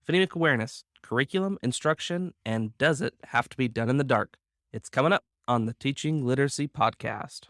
Phonemic Awareness, Curriculum, Instruction, and Does It Have to Be Done in the Dark? It's coming up on the Teaching Literacy Podcast.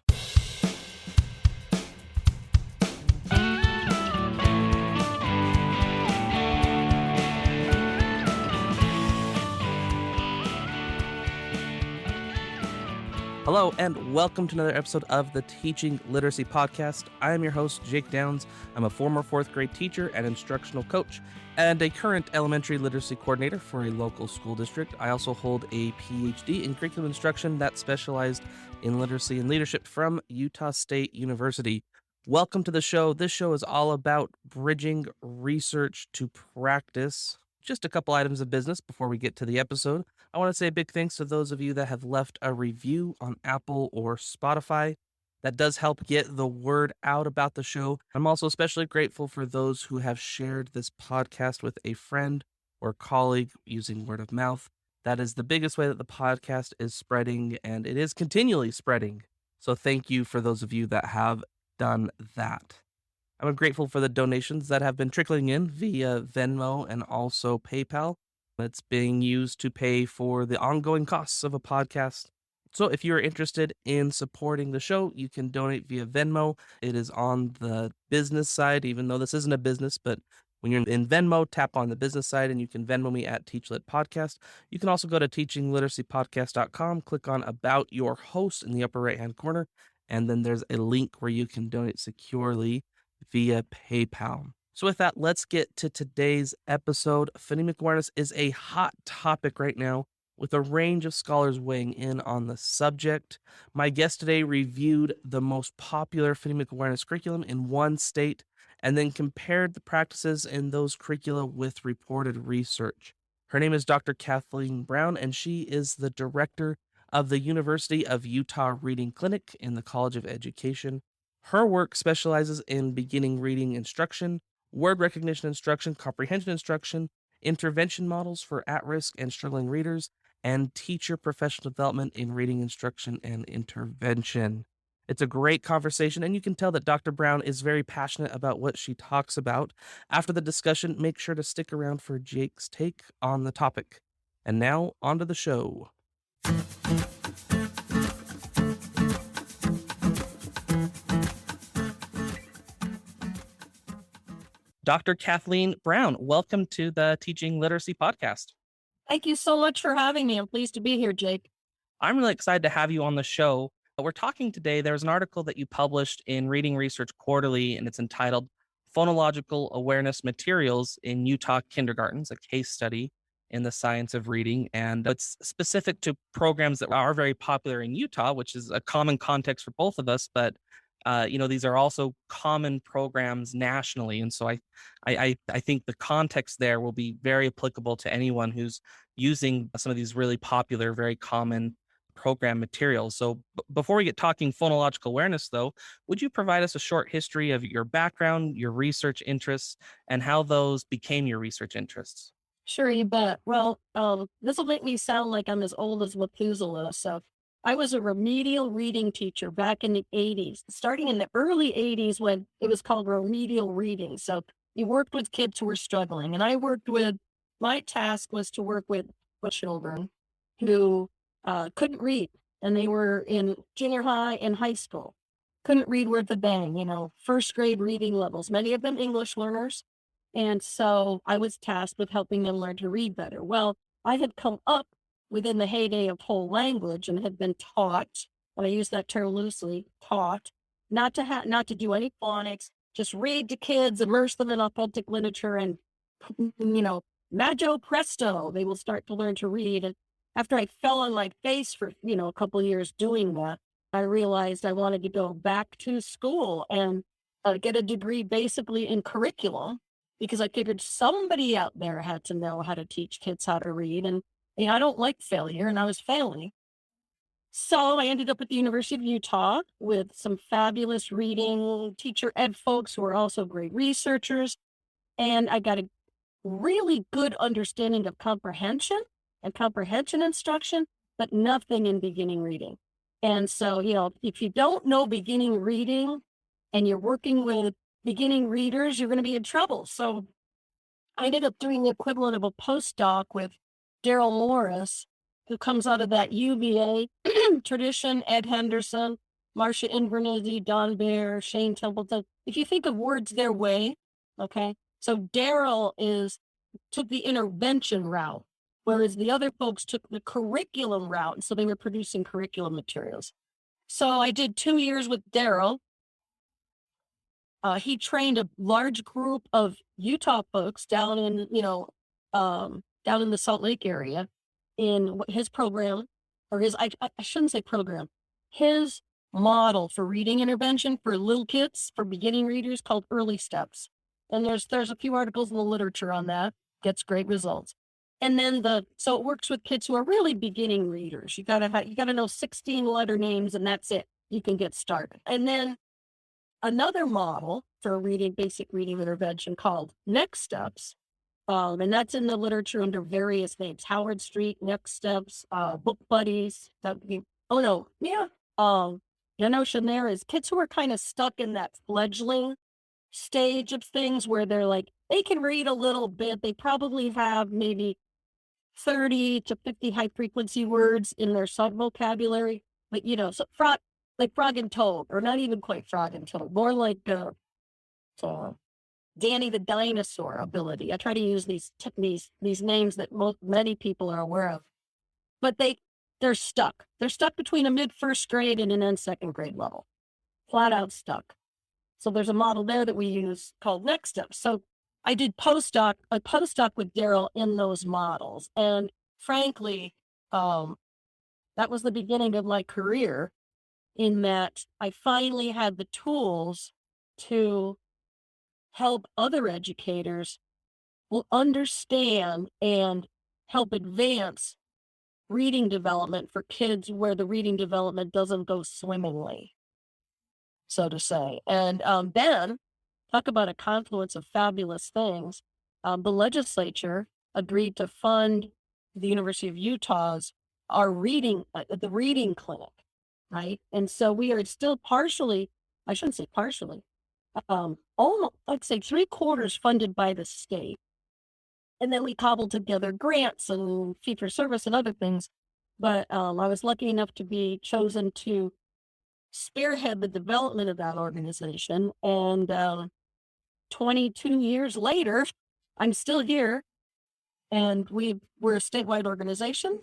Hello, and welcome to another episode of the Teaching Literacy Podcast. I am your host, Jake Downs. I'm a former fourth grade teacher and instructional coach, and a current elementary literacy coordinator for a local school district. I also hold a PhD in curriculum instruction that specialized in literacy and leadership from Utah State University. Welcome to the show. This show is all about bridging research to practice. Just a couple items of business before we get to the episode. I want to say a big thanks to those of you that have left a review on Apple or Spotify. That does help get the word out about the show. I'm also especially grateful for those who have shared this podcast with a friend or colleague using word of mouth. That is the biggest way that the podcast is spreading, and it is continually spreading. So thank you for those of you that have done that. I'm grateful for the donations that have been trickling in via Venmo and also PayPal. It's being used to pay for the ongoing costs of a podcast. So if you're interested in supporting the show, you can donate via Venmo. It is on the business side, even though this isn't a business, but when you're in Venmo, tap on the business side and you can Venmo me at TeachLit Podcast. You can also go to teachingliteracypodcast.com, click on About Your Host in the upper right-hand corner, and then there's a link where you can donate securely via PayPal. So with that, let's get to today's episode. Phonemic awareness is a hot topic right now, with a range of scholars weighing in on the subject. My guest today reviewed the most popular phonemic awareness curriculum in one state and then compared the practices in those curricula with reported research. Her name is Dr. Kathleen Brown, and she is the director of the University of Utah Reading Clinic in the College of Education. Her work specializes in beginning reading instruction, word recognition instruction, comprehension instruction, intervention models for at-risk and struggling readers, and teacher professional development in reading instruction and intervention. It's a great conversation, and you can tell that Dr. Brown is very passionate about what she talks about. After the discussion, make sure to stick around for Jake's take on the topic. And now, on to the show. Dr. Kathleen Brown, welcome to the Teaching Literacy Podcast. Thank you so much for having me. I'm pleased to be here, Jake. I'm really excited to have you on the show. We're talking today, there's an article that you published in Reading Research Quarterly, and it's entitled Phonological Awareness Materials in Utah Kindergartens, a case study in the science of reading. And it's specific to programs that are very popular in Utah, which is a common context for both of us, but these are also common programs nationally. And so I think the context there will be very applicable to anyone who's using some of these really popular, very common program materials. So before we get talking phonological awareness, though, would you provide us a short history of your background, your research interests, and how those became your research interests? Sure, you bet. Well, this will make me sound like I'm as old as Methuselah. So I was a remedial reading teacher back in the 80s, starting in the early 80s when it was called remedial reading. So you worked with kids who were struggling. And my task was to work with children who couldn't read. And they were in junior high and high school. Couldn't read worth a bang, first grade reading levels, many of them English learners. And so I was tasked with helping them learn to read better. Well, I had come up within the heyday of whole language and had been taught, and I use that term loosely, taught not to do any phonics, just read to kids, immerse them in authentic literature, and magio presto, they will start to learn to read. And after I fell on my face for a couple of years doing that, I realized I wanted to go back to school and get a degree basically in curriculum, because I figured somebody out there had to know how to teach kids how to read. And I don't like failure, and I was failing. So I ended up at the University of Utah with some fabulous reading teacher ed folks who are also great researchers. And I got a really good understanding of comprehension and comprehension instruction, but nothing in beginning reading. And so, if you don't know beginning reading and you're working with beginning readers, you're going to be in trouble. So I ended up doing the equivalent of a postdoc with Daryl Morris, who comes out of that UVA tradition, Ed Henderson, Marcia Invernizzi, Don Bear, Shane Templeton. If you think of words their way, okay. So Daryl took the intervention route, whereas the other folks took the curriculum route. And so they were producing curriculum materials. So I did 2 years with Daryl. He trained a large group of Utah folks down in, down in the Salt Lake area in his program, or I shouldn't say program, his model for reading intervention for little kids, for beginning readers, called Early Steps. And there's a few articles in the literature on that. Gets great results. And then so it works with kids who are really beginning readers. You gotta know 16 letter names, and that's it. You can get started. And then another model for basic reading intervention called Next Steps. And that's in the literature under various names: Howard Street, Next Steps, Book Buddies. That would be, oh no, yeah. The notion there is kids who are kind of stuck in that fledgling stage of things where they're like, they can read a little bit. They probably have maybe 30 to 50 high frequency words in their sub vocabulary, but so like frog and toad, or not even quite frog and toad, more like Danny the dinosaur ability. I try to use these names that many people are aware of, but they're stuck. They're stuck between a mid first grade and an end second grade level, flat out stuck. So there's a model there that we use called Next Steps. So I did a postdoc with Daryl in those models, and frankly, that was the beginning of my career, in that I finally had the tools to help other educators will understand and help advance reading development for kids where the reading development doesn't go swimmingly, so to say. And then, talk about a confluence of fabulous things. The legislature agreed to fund the University of Utah's the reading clinic, right? And so we are still partially, I shouldn't say partially, almost, I'd say 3/4 funded by the state. And then we cobbled together grants and fee for service and other things. But I was lucky enough to be chosen to spearhead the development of that organization. And 22 years later, I'm still here, and we're a statewide organization.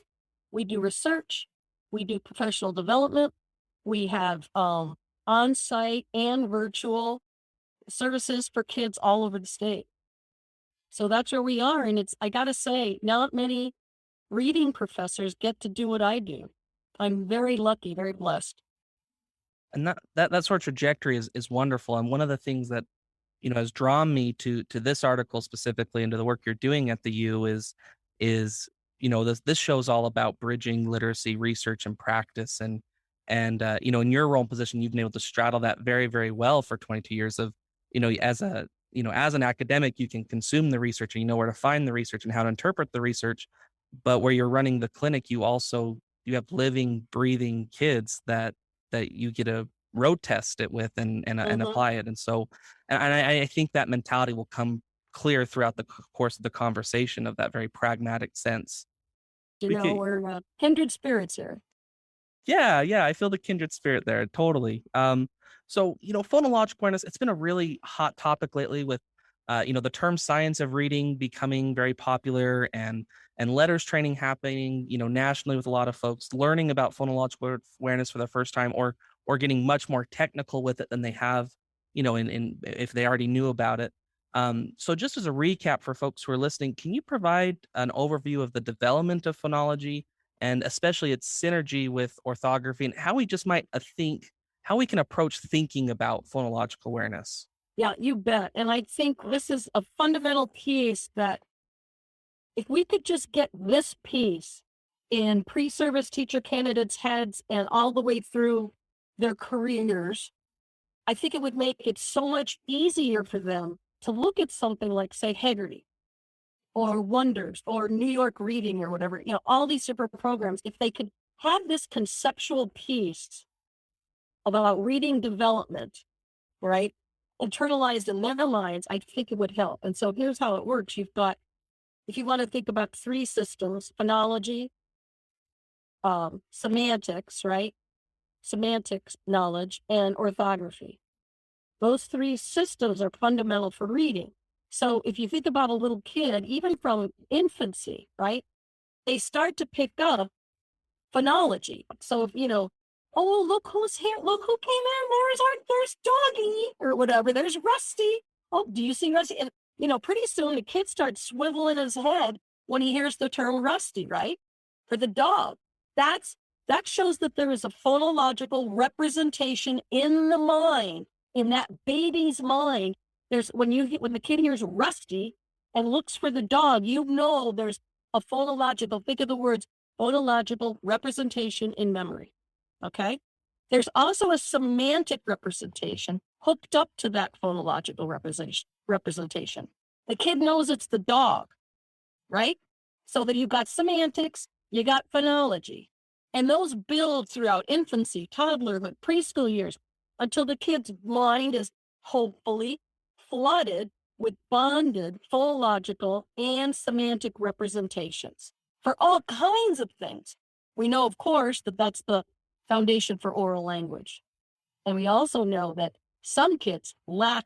We do research, we do professional development, we have on-site and virtual services for kids all over the state. So that's where we are. And I gotta say, not many reading professors get to do what I do. I'm very lucky, very blessed. And that sort of trajectory is wonderful. And one of the things that has drawn me to this article specifically, and to the work you're doing at the U, is this show's all about bridging literacy research and practice. And in your role and position, you've been able to straddle that very, very well for 22 years of, as an academic, you can consume the research and you know where to find the research and how to interpret the research. But where you're running the clinic, you have living, breathing kids that you get to road test it with and apply it. And so, and I think that mentality will come clear throughout the course of the conversation, of that very pragmatic sense. We're kindred spirits here. Yeah, I feel the kindred spirit there, totally. So, phonological awareness, it's been a really hot topic lately with, the term science of reading becoming very popular, and letters training happening, nationally, with a lot of folks learning about phonological awareness for the first time, or getting much more technical with it than they have, if they already knew about it. So just as a recap for folks who are listening, can you provide an overview of the development of phonology, and especially its synergy with orthography, and how we just might how we can approach thinking about phonological awareness? Yeah, you bet. And I think this is a fundamental piece that if we could just get this piece in pre-service teacher candidates' heads and all the way through their careers, I think it would make it so much easier for them to look at something like, say, Haggerty or Wonders or New York Reading or whatever, all these different programs. If they could have this conceptual piece about reading development, right? internalized in their minds, I think it would help. And so here's how it works. You've got, if you want to think about three systems, phonology, semantics, right? Semantics knowledge, and orthography. Those three systems are fundamental for reading. So if you think about a little kid, even from infancy, right? They start to pick up phonology. So if, oh, look who's here. Look who came in. There's Doggy or whatever. There's Rusty. Oh, do you see Rusty? And, pretty soon the kid starts swiveling his head when he hears the term Rusty, right? For the dog. That shows that there is a phonological representation in the mind, in that baby's mind. There's when the kid hears Rusty and looks for the dog, there's a phonological, think of the words, phonological representation in memory. Okay. There's also a semantic representation hooked up to that phonological representation. The kid knows it's the dog, right? So that you've got semantics, you got phonology. And those build throughout infancy, toddlerhood, preschool years, until the kid's mind is hopefully flooded with bonded phonological and semantic representations for all kinds of things. We know, of course, that that's the foundation for oral language. And we also know that some kids lack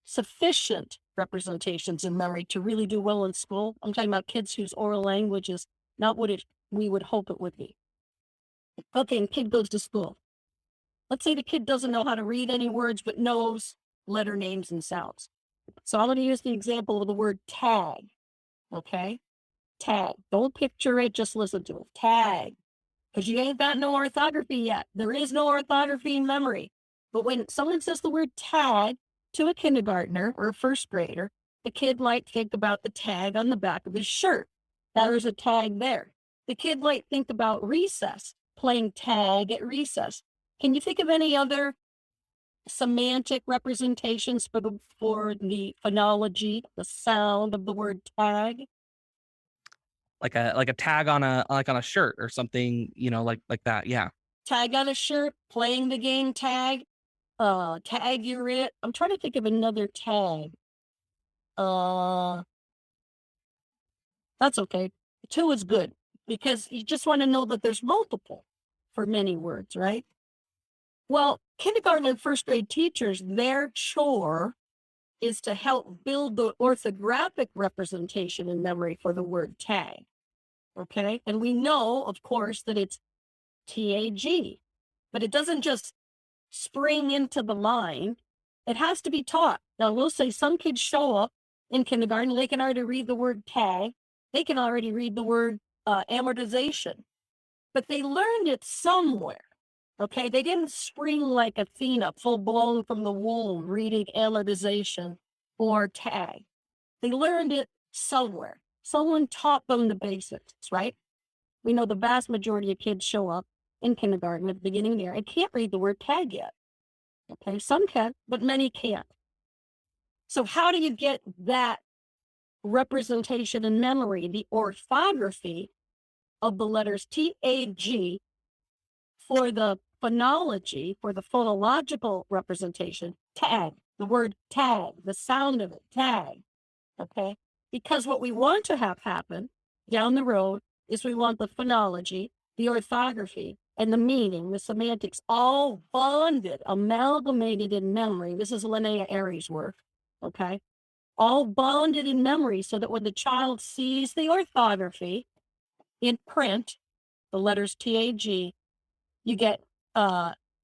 sufficient representations in memory to really do well in school. I'm talking about kids whose oral language is not what we would hope it would be. Okay, and kid goes to school. Let's say the kid doesn't know how to read any words, but knows letter names and sounds. So I'm going to use the example of the word tag. Okay? Tag. Don't picture it, just listen to it. Tag. Because you ain't got no orthography yet. There is no orthography in memory. But when someone says the word tag to a kindergartner or a first grader, the kid might think about the tag on the back of his shirt. There's a tag there. The kid might think about recess, playing tag at recess. Can you think of any other semantic representations for the phonology, the sound of the word tag? Like a tag on a shirt or something, like that. Yeah. Tag on a shirt, playing the game tag, tag you're it. I'm trying to think of another tag. That's okay. 2 is good because you just want to know that there's multiple for many words, right? Well, kindergarten and first grade teachers, their chore is to help build the orthographic representation in memory for the word tag. Okay. And we know, of course, that it's TAG, but it doesn't just spring into the line. It has to be taught. Now, we'll say some kids show up in kindergarten, they can already read the word tag. They can already read the word amortization, but they learned it somewhere. Okay. They didn't spring like Athena, full blown from the womb, reading amortization or tag. They learned it somewhere. Someone taught them the basics, right? We know the vast majority of kids show up in kindergarten at the beginning of the year and can't read the word tag yet. Okay. Some can, but many can't. So how do you get that representation in memory, the orthography of the letters TAG for the phonology, for the phonological representation, tag, the word tag, the sound of it, tag, okay? Because what we want to have happen down the road is we want the phonology, the orthography, and the meaning, the semantics, all bonded, amalgamated in memory. This is Linnea Aries' work, okay? All bonded in memory so that when the child sees the orthography in print, the letters TAG, you get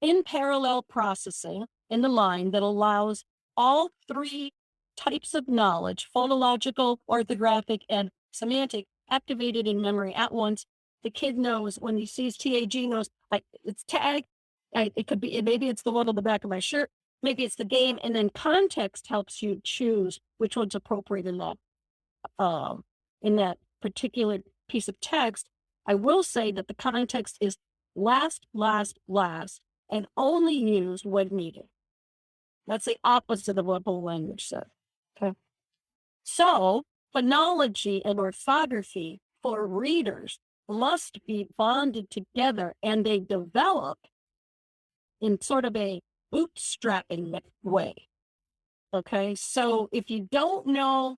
in parallel processing in the line that allows all three types of knowledge, phonological, orthographic, and semantic, activated in memory at once. The kid knows when he sees TAG, knows like it's tag. It could be, maybe it's the one on the back of my shirt. Maybe it's the game. And then context helps you choose which one's appropriate in that particular piece of text. I will say that the context is last, and only used when needed. That's the opposite of what whole language said. Okay. So phonology and orthography for readers must be bonded together, and they develop in sort of a bootstrapping way. Okay, so if you don't know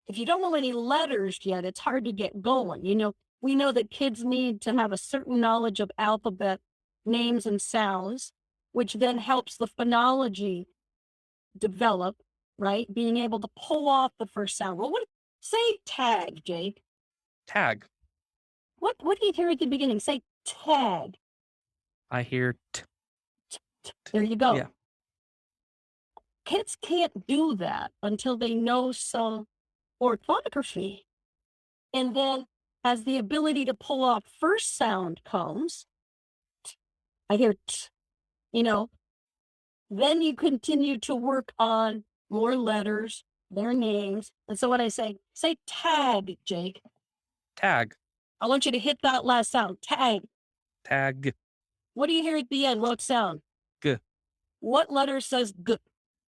any letters yet, it's hard to get going. We know that kids need to have a certain knowledge of alphabet names and sounds, which then helps the phonology develop, right? Being able to pull off the first sound. Well, say tag, Jake. Tag. What do you hear at the beginning? Say tag. I hear There you go. Yeah. Kids can't do that until they know some orthography. And then as the ability to pull off first sound comes, I hear then you continue to work on more letters, their names. And so when I say tag, Jake. Tag. I want you to hit that last sound. Tag. Tag. What do you hear at the end? What sound? G. What letter says G?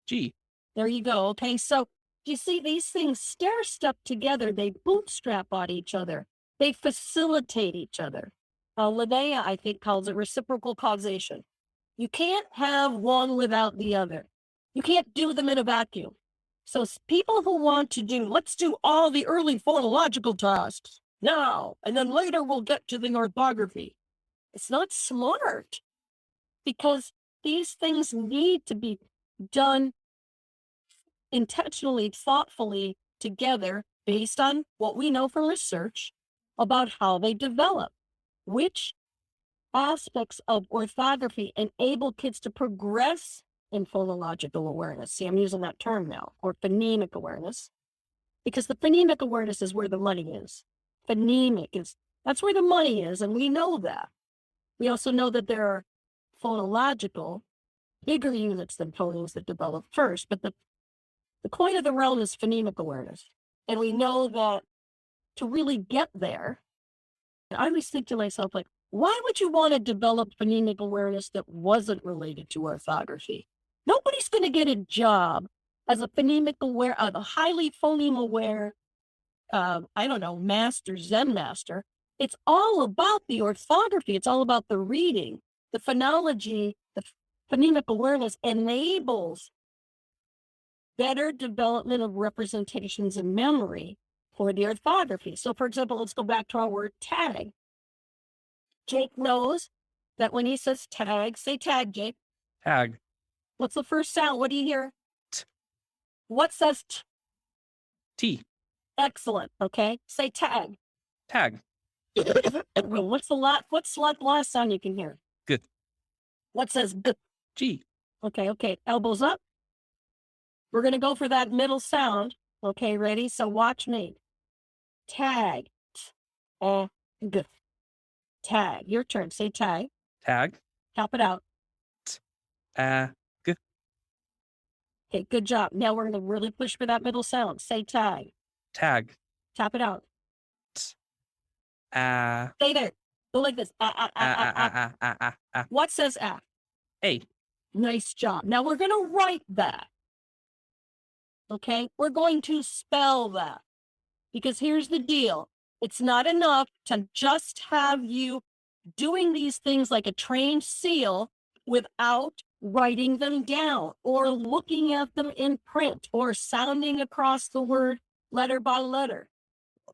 G. There you go. Okay, so you see these things stair step together. They bootstrap on each other. They facilitate each other. Linnea, I think, calls it reciprocal causation. You can't have one without the other. You can't do them in a vacuum. So people who want to let's do all the early phonological tasks now, and then later we'll get to the orthography. It's not smart, because these things need to be done intentionally, thoughtfully together based on what we know from research about how they develop. Which aspects of orthography enable kids to progress in phonological awareness? See, I'm using that term now, or phonemic awareness, because the phonemic awareness is where the money is. That's where the money is, and we know that. We also know that there are phonological, bigger units than phonemes that develop first, but the coin of the realm is phonemic awareness. And we know that to really get there, I always think to myself, like, why would you want to develop phonemic awareness that wasn't related to orthography? Nobody's going to get a job as a highly phoneme aware, master, Zen master. It's all about the orthography. It's all about the reading. The phonology, the phonemic awareness enables better development of representations in memory for the orthography. So, for example, let's go back to our word tag. Jake knows that when he says tag, say tag, Jake. Tag. What's the first sound? What do you hear? T. What says t? T. Excellent. Okay. Say tag. Tag. What's the last sound you can hear? G. What says g? G. Okay. Elbows up. We're going to go for that middle sound. Okay, ready? So watch me. Tag. G. Tag. Your turn. Say tag. Tag. Top it out. G. Okay, good job. Now we're going to really push for that middle sound. Say tag. Tag. Top it out. Stay there. Go like this. What says A? A. Nice job. Now we're going to write that. Okay? We're going to spell that. Because here's the deal. It's not enough to just have you doing these things like a trained seal without writing them down or looking at them in print or sounding across the word letter by letter.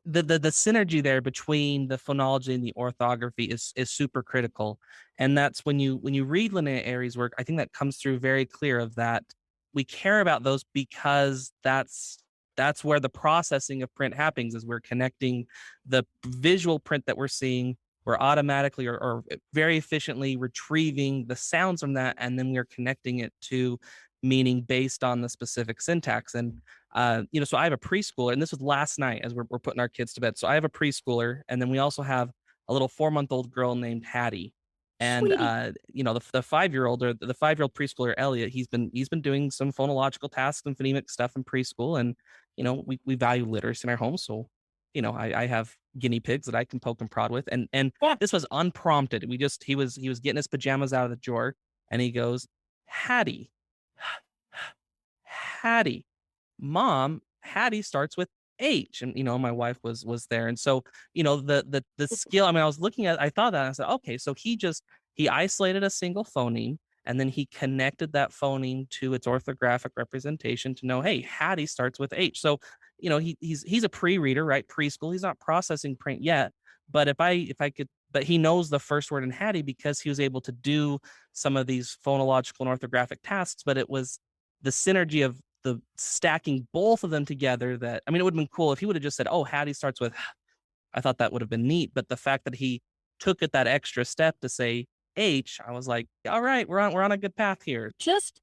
The synergy there between the phonology and the orthography is super critical. And that's when you read Linnea Airy's work, I think that comes through very clear of that. We care about those because that's where the processing of print happens, is we're connecting the visual print that we're seeing. We're automatically or very efficiently retrieving the sounds from that, and then we're connecting it to meaning based on the specific syntax. And so I have a preschooler, and this was last night as we're putting our kids to bed. So I have a preschooler, and then we also have a little 4-month-old girl named Hattie. And the 5-year-old or the 5-year-old preschooler Elliot, he's been doing some phonological tasks and phonemic stuff in preschool, and we value literacy in our home, so I have guinea pigs that I can poke and prod with, and Yeah. This was unprompted. He was getting his pajamas out of the drawer, and he goes, Hattie, Mom, Hattie starts with H, and my wife was there, and so the skill. I mean, I was looking at, I thought that, and I said, okay, so he isolated a single phoneme, And then he connected that phoneme to its orthographic representation to know, hey, Hattie starts with H. So, he's a pre-reader, right? Preschool. He's not processing print yet. But but he knows the first word in Hattie because he was able to do some of these phonological and orthographic tasks. But it was the synergy of the stacking both of them together that, I mean, it would have been cool if he would have just said, oh, Hattie starts with, I thought that would have been neat. But the fact that he took it that extra step to say H, I was like, all right, we're on a good path here. Just,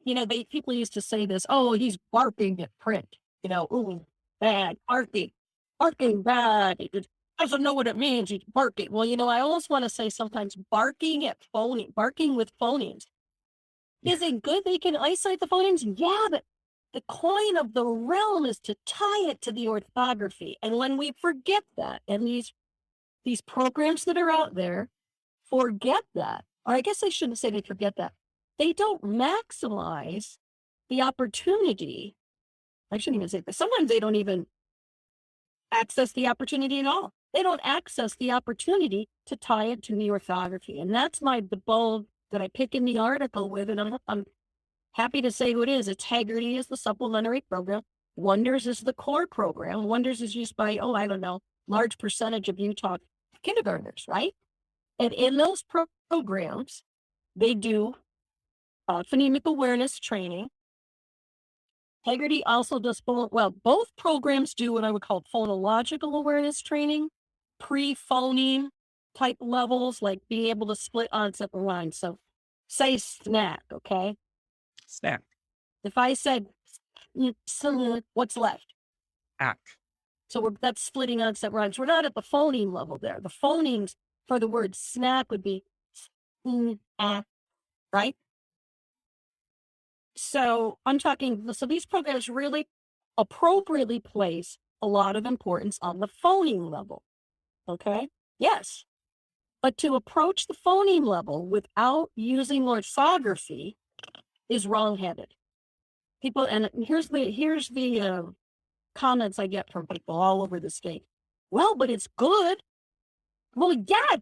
people used to say this, oh, he's barking at print, ooh, bad, barking bad. It doesn't know what it means. He's barking. Well, I almost want to say sometimes barking with phonemes. Is it good they can isolate the phonemes? Yeah, but the coin of the realm is to tie it to the orthography. And when we forget that, and these programs that are out there forget that, or I guess I shouldn't say they forget that, they don't maximize the opportunity. I shouldn't even say that. Sometimes they don't even access the opportunity at all. They don't access the opportunity to tie it to the orthography. And that's the bulb that I pick in the article with, and I'm happy to say who it is. It's Haggerty is the supplementary program. Wonders is the core program. Wonders is used by, I don't know, large percentage of Utah kindergartners, right? And in those programs, they do phonemic awareness training. Haggerty also does, both programs do what I would call phonological awareness training, pre-phoneme type levels, like being able to split onset lines. So say snack, okay? Snack. If I said, what's left? Ack. So that's splitting onset rhymes. We're not at the phoneme level there. The phonemes for the word snack would be right? So I'm talking, so these programs really appropriately place a lot of importance on the phoneme level. Okay? Yes. But to approach the phoneme level without using orthography is wrong-headed. People, and here's the comments I get from people all over the state. Well, but it's good. Well, yeah,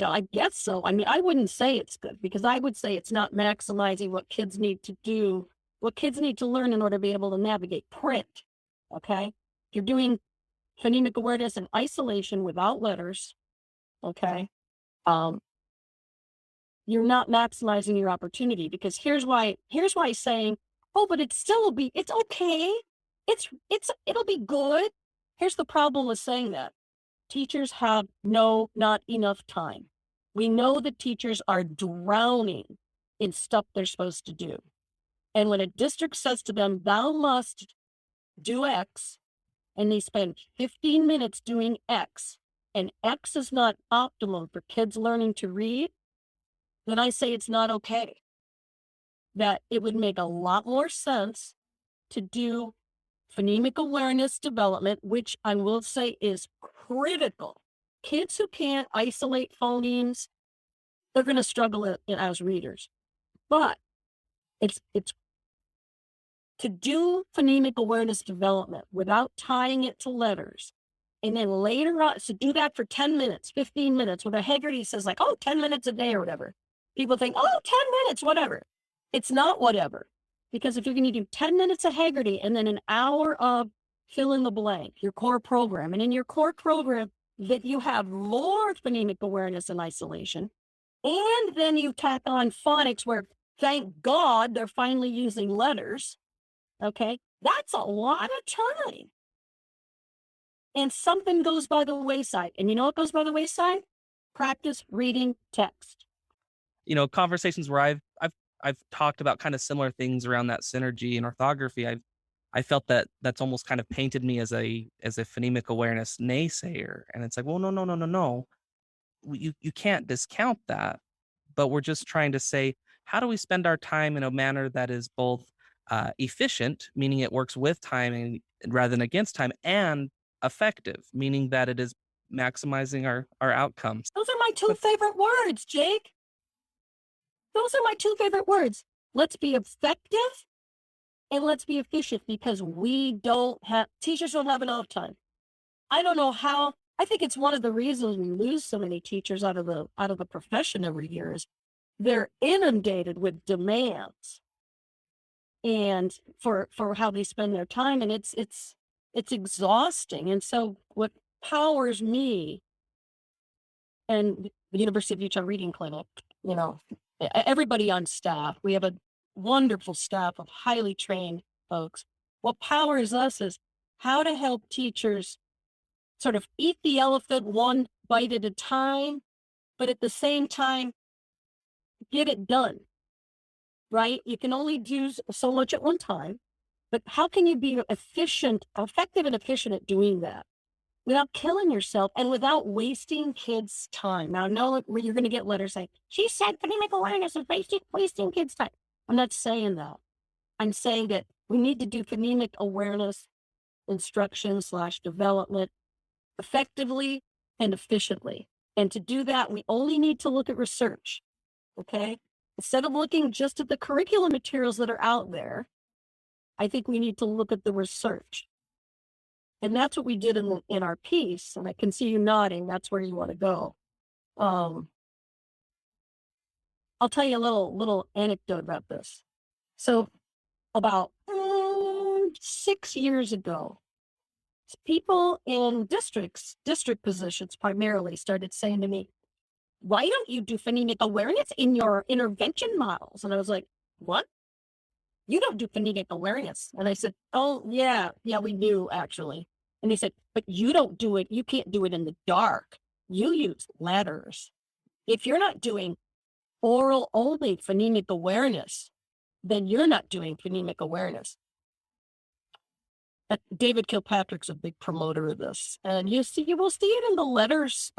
I guess so. I mean, I wouldn't say it's good, because I would say it's not maximizing what kids need to do, what kids need to learn in order to be able to navigate print. Okay? If you're doing phonemic awareness and isolation without letters, okay, you're not maximizing your opportunity, because here's why saying, oh, but it's okay. It'll be good. Here's the problem with saying that. Teachers have not enough time. We know that teachers are drowning in stuff they're supposed to do. And when a district says to them, thou must do X, and they spend 15 minutes doing X, and X is not optimal for kids learning to read, then I say it's not okay. That it would make a lot more sense to do phonemic awareness development, which I will say is critical. Kids who can't isolate phonemes, they're going to struggle as readers. But it's to do phonemic awareness development without tying it to letters. And then later on, so do that for 10 minutes, 15 minutes, where the Haggerty says 10 minutes a day or whatever. People think, 10 minutes, whatever. It's not whatever. Because if you're going to do 10 minutes of Haggerty and then an hour of fill in the blank, your core program, and in your core program that you have more phonemic awareness and isolation, and then you tack on phonics where, thank God, they're finally using letters, okay? That's a lot of time. And something goes by the wayside. And you know what goes by the wayside? Practice reading text. Conversations where I've talked about kind of similar things around that synergy and orthography. I felt that that's almost kind of painted me as a phonemic awareness naysayer. And it's like, well, no. You can't discount that. But we're just trying to say, how do we spend our time in a manner that is both efficient, meaning it works with time and rather than against time, and effective, meaning that it is maximizing our outcomes. Those are my two favorite words, Jake. Those are my two favorite words. Let's be effective and let's be efficient, because teachers don't have enough time. I don't know how. I think it's one of the reasons we lose so many teachers out of the profession every year is they're inundated with demands and for how they spend their time, and it's exhausting. And so what powers me and the University of Utah Reading Clinic, you know, everybody on staff, we have a wonderful staff of highly trained folks. What powers us is how to help teachers sort of eat the elephant one bite at a time, but at the same time, get it done, right? You can only do so much at one time, but how can you be effective and efficient at doing that without killing yourself and without wasting kids' time? Now, I know you're going to get letters saying, she said phonemic awareness is wasting kids' time. I'm not saying that. I'm saying that we need to do phonemic awareness instruction / development effectively and efficiently. And to do that, we only need to look at research, okay? Instead of looking just at the curriculum materials that are out there, I think we need to look at the research. And that's what we did in our piece. And I can see you nodding. That's where you want to go. I'll tell you a little anecdote about this. So about 6 years ago, people in district positions primarily started saying to me, why don't you do phonemic awareness in your intervention models? And I was like, what? You don't do phonemic awareness. And I said, oh, yeah, we do actually. And he said, but you don't do it. You can't do it in the dark. You use letters. If you're not doing oral only phonemic awareness, then you're not doing phonemic awareness. David Kilpatrick's a big promoter of this. And you will see it in the letters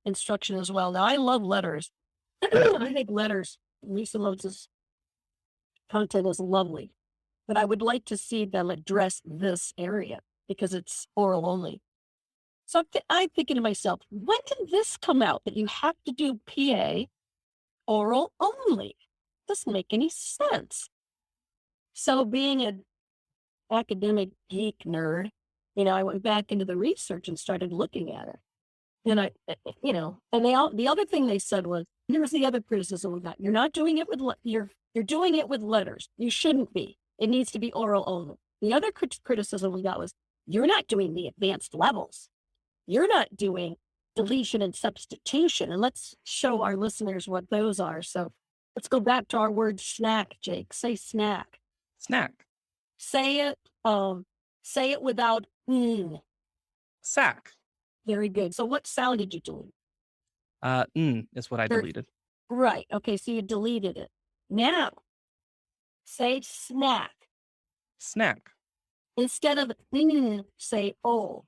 instruction as well. Now, I love letters. I think letters, Lisa Loads' content is lovely, but I would like to see them address this area because it's oral only. So I'm thinking to myself, when did this come out that you have to do PA oral only? Doesn't make any sense. So being an academic geek nerd, I went back into the research and started looking at it. And and the other thing they said was, here's the other criticism we got. You're not doing it with, you're doing it with letters. You shouldn't be. It needs to be oral only. The other criticism we got was, you're not doing the advanced levels. You're not doing deletion and substitution. And let's show our listeners what those are. So let's go back to our word snack, Jake. Say snack. Snack. Say it without Sack. Very good. So what sound did you delete? Is what I deleted. Right. Okay, so you deleted it. Now, say snack. Snack. Instead of say oh.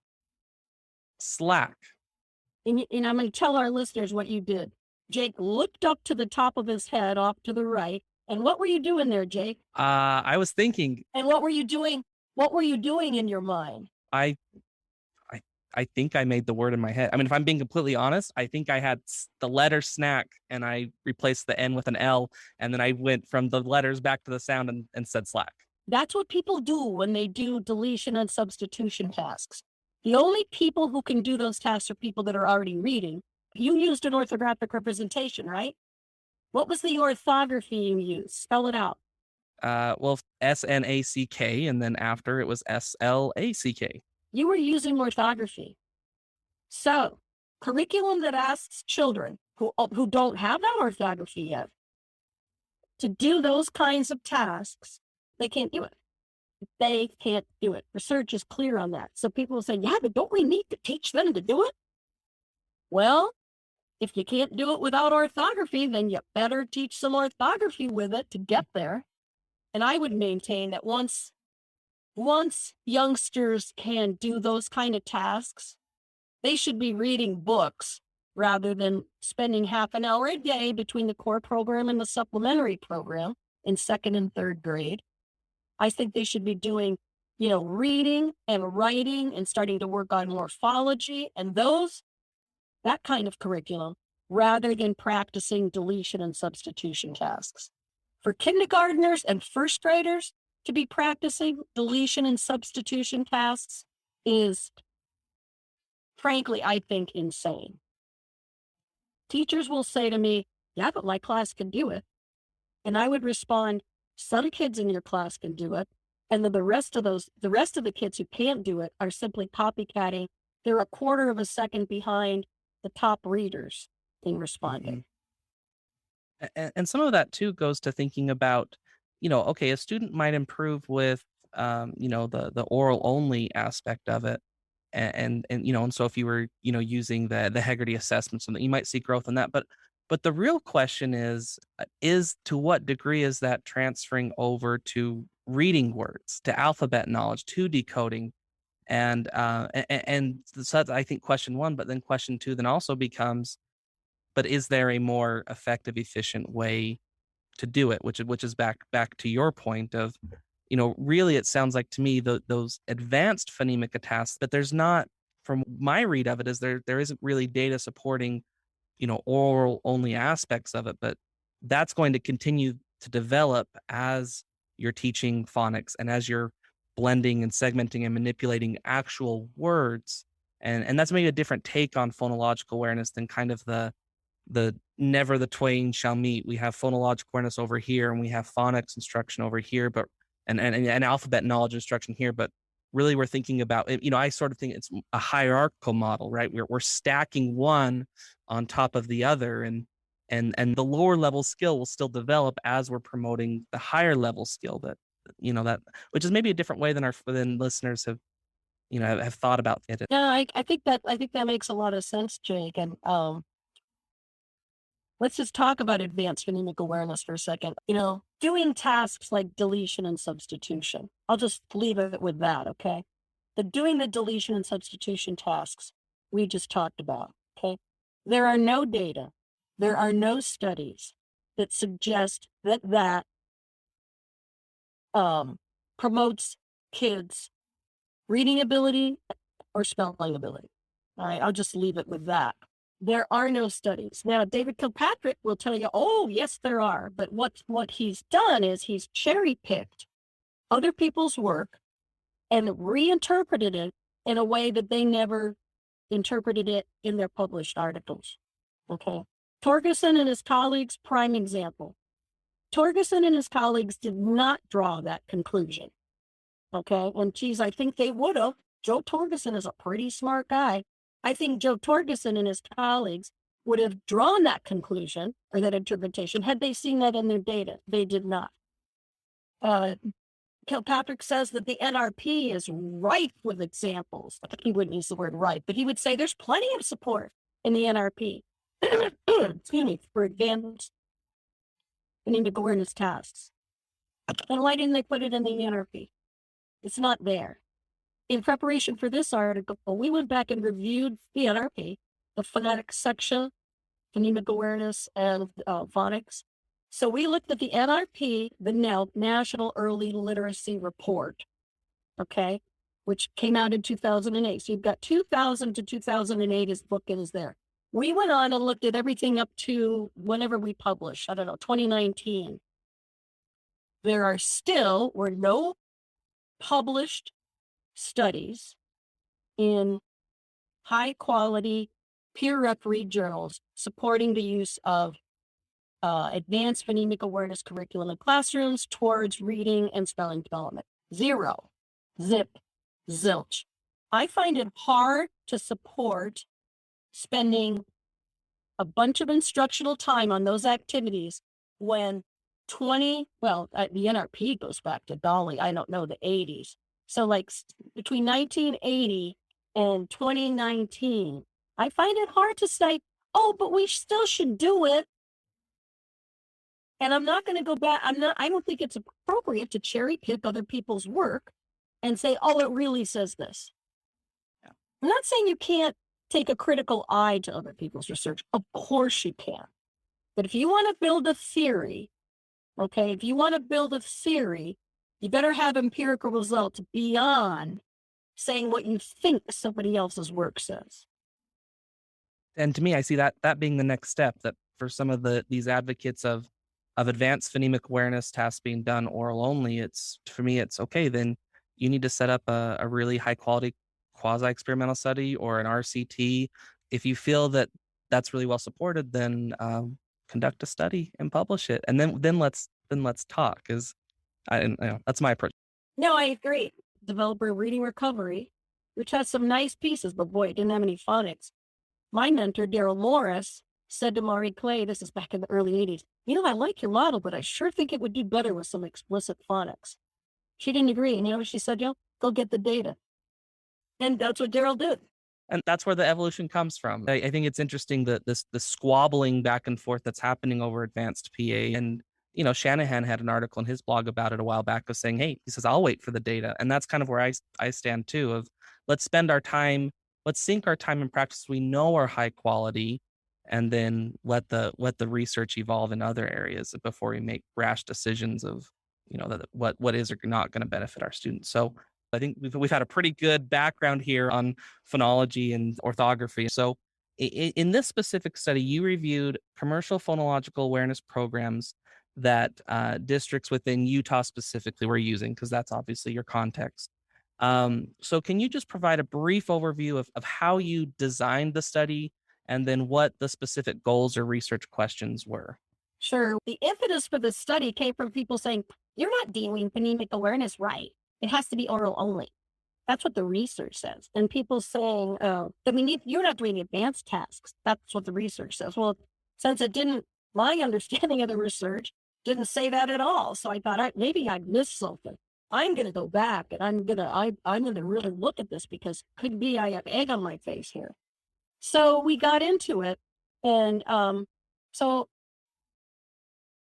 Slack. And I'm going to tell our listeners what you did. Jake looked up to the top of his head off to the right. And what were you doing there, Jake? I was thinking. And what were you doing? What were you doing in your mind? I think I made the word in my head. I mean, if I'm being completely honest, I think I had the letter snack and I replaced the N with an L. And then I went from the letters back to the sound and said slack. That's what people do when they do deletion and substitution tasks. The only people who can do those tasks are people that are already reading. You used an orthographic representation, right? What was the orthography you used? Spell it out. Well, SNACK, and then after it was SLACK. You were using orthography. So, curriculum that asks children who don't have that orthography yet to do those kinds of tasks, they can't do it. They can't do it. Research is clear on that. So people will say, yeah, but don't we need to teach them to do it? Well, if you can't do it without orthography, then you better teach some orthography with it to get there. And I would maintain that once youngsters can do those kind of tasks, they should be reading books rather than spending half an hour a day between the core program and the supplementary program in 2nd and 3rd grade. I think they should be doing, reading and writing and starting to work on morphology and that kind of curriculum rather than practicing deletion and substitution tasks. For kindergartners and 1st graders, to be practicing deletion and substitution tasks is, frankly, I think insane. Teachers will say to me, Yeah, but my class can do it. And I would respond, some kids in your class can do it. And then the rest of the kids who can't do it are simply copycatting. They're a quarter of a second behind the top readers in responding. And some of that too goes to thinking about, okay, a student might improve with, the oral only aspect of it. And so if you were, using the Hegarty assessment, something you might see growth in that. But the real question is to what degree is that transferring over to reading words, to alphabet knowledge, to decoding? And so that's, I think, question one. But then question two then also becomes, but is there a more effective, efficient way to do it? Which is back to your point of, really it sounds like to me those advanced phonemic tasks, but there's not, from my read of it, is there isn't really data supporting, oral only aspects of it, but that's going to continue to develop as you're teaching phonics and as you're blending and segmenting and manipulating actual words. And that's maybe a different take on phonological awareness than kind of the never the twain shall meet. We have phonological awareness over here, and we have phonics instruction over here, but and alphabet knowledge instruction here. But really, we're thinking about it. I sort of think it's a hierarchical model, right? We're stacking one on top of the other, and the lower level skill will still develop as we're promoting the higher level skill that which is maybe a different way than listeners have thought about it. Yeah, I think that makes a lot of sense, Jake. And let's just talk about advanced phonemic awareness for a second. Doing tasks like deletion and substitution. I'll just leave it with that, okay? Doing the deletion and substitution tasks we just talked about, okay? There are no data, there are no studies that suggest that promotes kids' reading ability or spelling ability. All right, I'll just leave it with that. There are no studies. Now, David Kilpatrick will tell you, oh, yes, there are. But what he's done is he's cherry-picked other people's work and reinterpreted it in a way that they never interpreted it in their published articles. Okay. Torgerson and his colleagues, prime example. Torgerson and his colleagues did not draw that conclusion. Okay. And geez, I think they would have. Joe Torgerson is a pretty smart guy. I think Joe Torgerson and his colleagues would have drawn that conclusion or that interpretation had they seen that in their data. They did not. Kilpatrick says that the NRP is rife with examples. He wouldn't use the word rife, but he would say there's plenty of support in the NRP excuse me, for advanced phonemic awareness tasks. And why didn't they put it in the NRP? It's not there. In preparation for this article, we went back and reviewed the NRP, the phonetics section, phonemic awareness, and phonics. So we looked at the NRP, the National Early Literacy Report, okay, which came out in 2008. So you've got 2000 to 2008 is book is there. We went on and looked at everything up to whenever we published, 2019. There were no published studies in high quality peer refereed journals supporting the use of advanced phonemic awareness curriculum in classrooms towards reading and spelling development. Zero. Zip. Zilch. I find it hard to support spending a bunch of instructional time on those activities when the NRP goes back to Dolly, I don't know, the 80s. So like between 1980 and 2019, I find it hard to say, oh, but we still should do it. And I'm not going to go back. I don't think it's appropriate to cherry pick other people's work and say, oh, it really says this. Yeah. I'm not saying you can't take a critical eye to other people's research. Of course you can. But if you want to build a theory, okay, you better have empirical results beyond saying what you think somebody else's work says. And to me, I see that being the next step, that for some of these advocates of advanced phonemic awareness tasks being done oral only, it's okay, then you need to set up a really high quality quasi-experimental study or an RCT. If you feel that that's really well supported, then conduct a study and publish it, and then let's talk. Is that's my approach. No, I agree. Developer reading recovery, which has some nice pieces, but boy, it didn't have any phonics. My mentor, Daryl Morris, said to Maury Clay, this is back in the early 80s, I like your model, but I sure think it would do better with some explicit phonics. She didn't agree. And you know what she said, go get the data. And that's what Daryl did. And that's where the evolution comes from. I think it's interesting that the squabbling back and forth that's happening over advanced PA. And, Shanahan had an article in his blog about it a while back of saying, hey, he says, I'll wait for the data. And that's kind of where I stand too, of let's spend our time, let's sink our time in practice we know are high quality, and then let the research evolve in other areas before we make rash decisions of, what is or not going to benefit our students. So I think we've had a pretty good background here on phonology and orthography. So in this specific study, you reviewed commercial phonological awareness programs that districts within Utah specifically were using, because that's obviously your context. So can you just provide a brief overview of how you designed the study and then what the specific goals or research questions were? Sure. The impetus for the study came from people saying, you're not doing phonemic awareness right. It has to be oral only. That's what the research says. And people saying, you're not doing advanced tasks. That's what the research says. Well, since my understanding of the research didn't say that at all. So I thought maybe I missed something. I'm going to go back and I'm going to really look at this, because could be I have egg on my face here. So we got into it. And so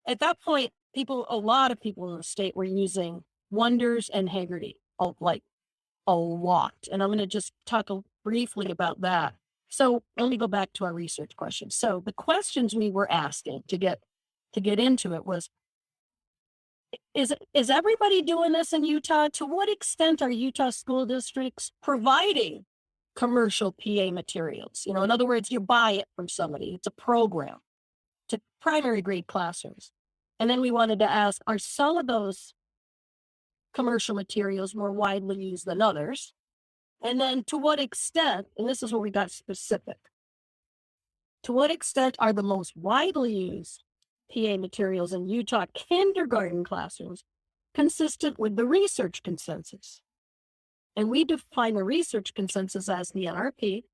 at that point, a lot of people in the state were using Wonders and Haggerty, like a lot. And I'm going to just talk briefly about that. So let me go back to our research questions. So the questions we were asking to get into it was, is everybody doing this in Utah? To what extent are Utah school districts providing commercial PA materials? In other words, you buy it from somebody. It's a program to primary grade classrooms. And then we wanted to ask, are some of those commercial materials more widely used than others? And then to what extent, and this is where we got specific, to what extent are the most widely used PA materials in Utah kindergarten classrooms consistent with the research consensus? And we define the research consensus as the NRP,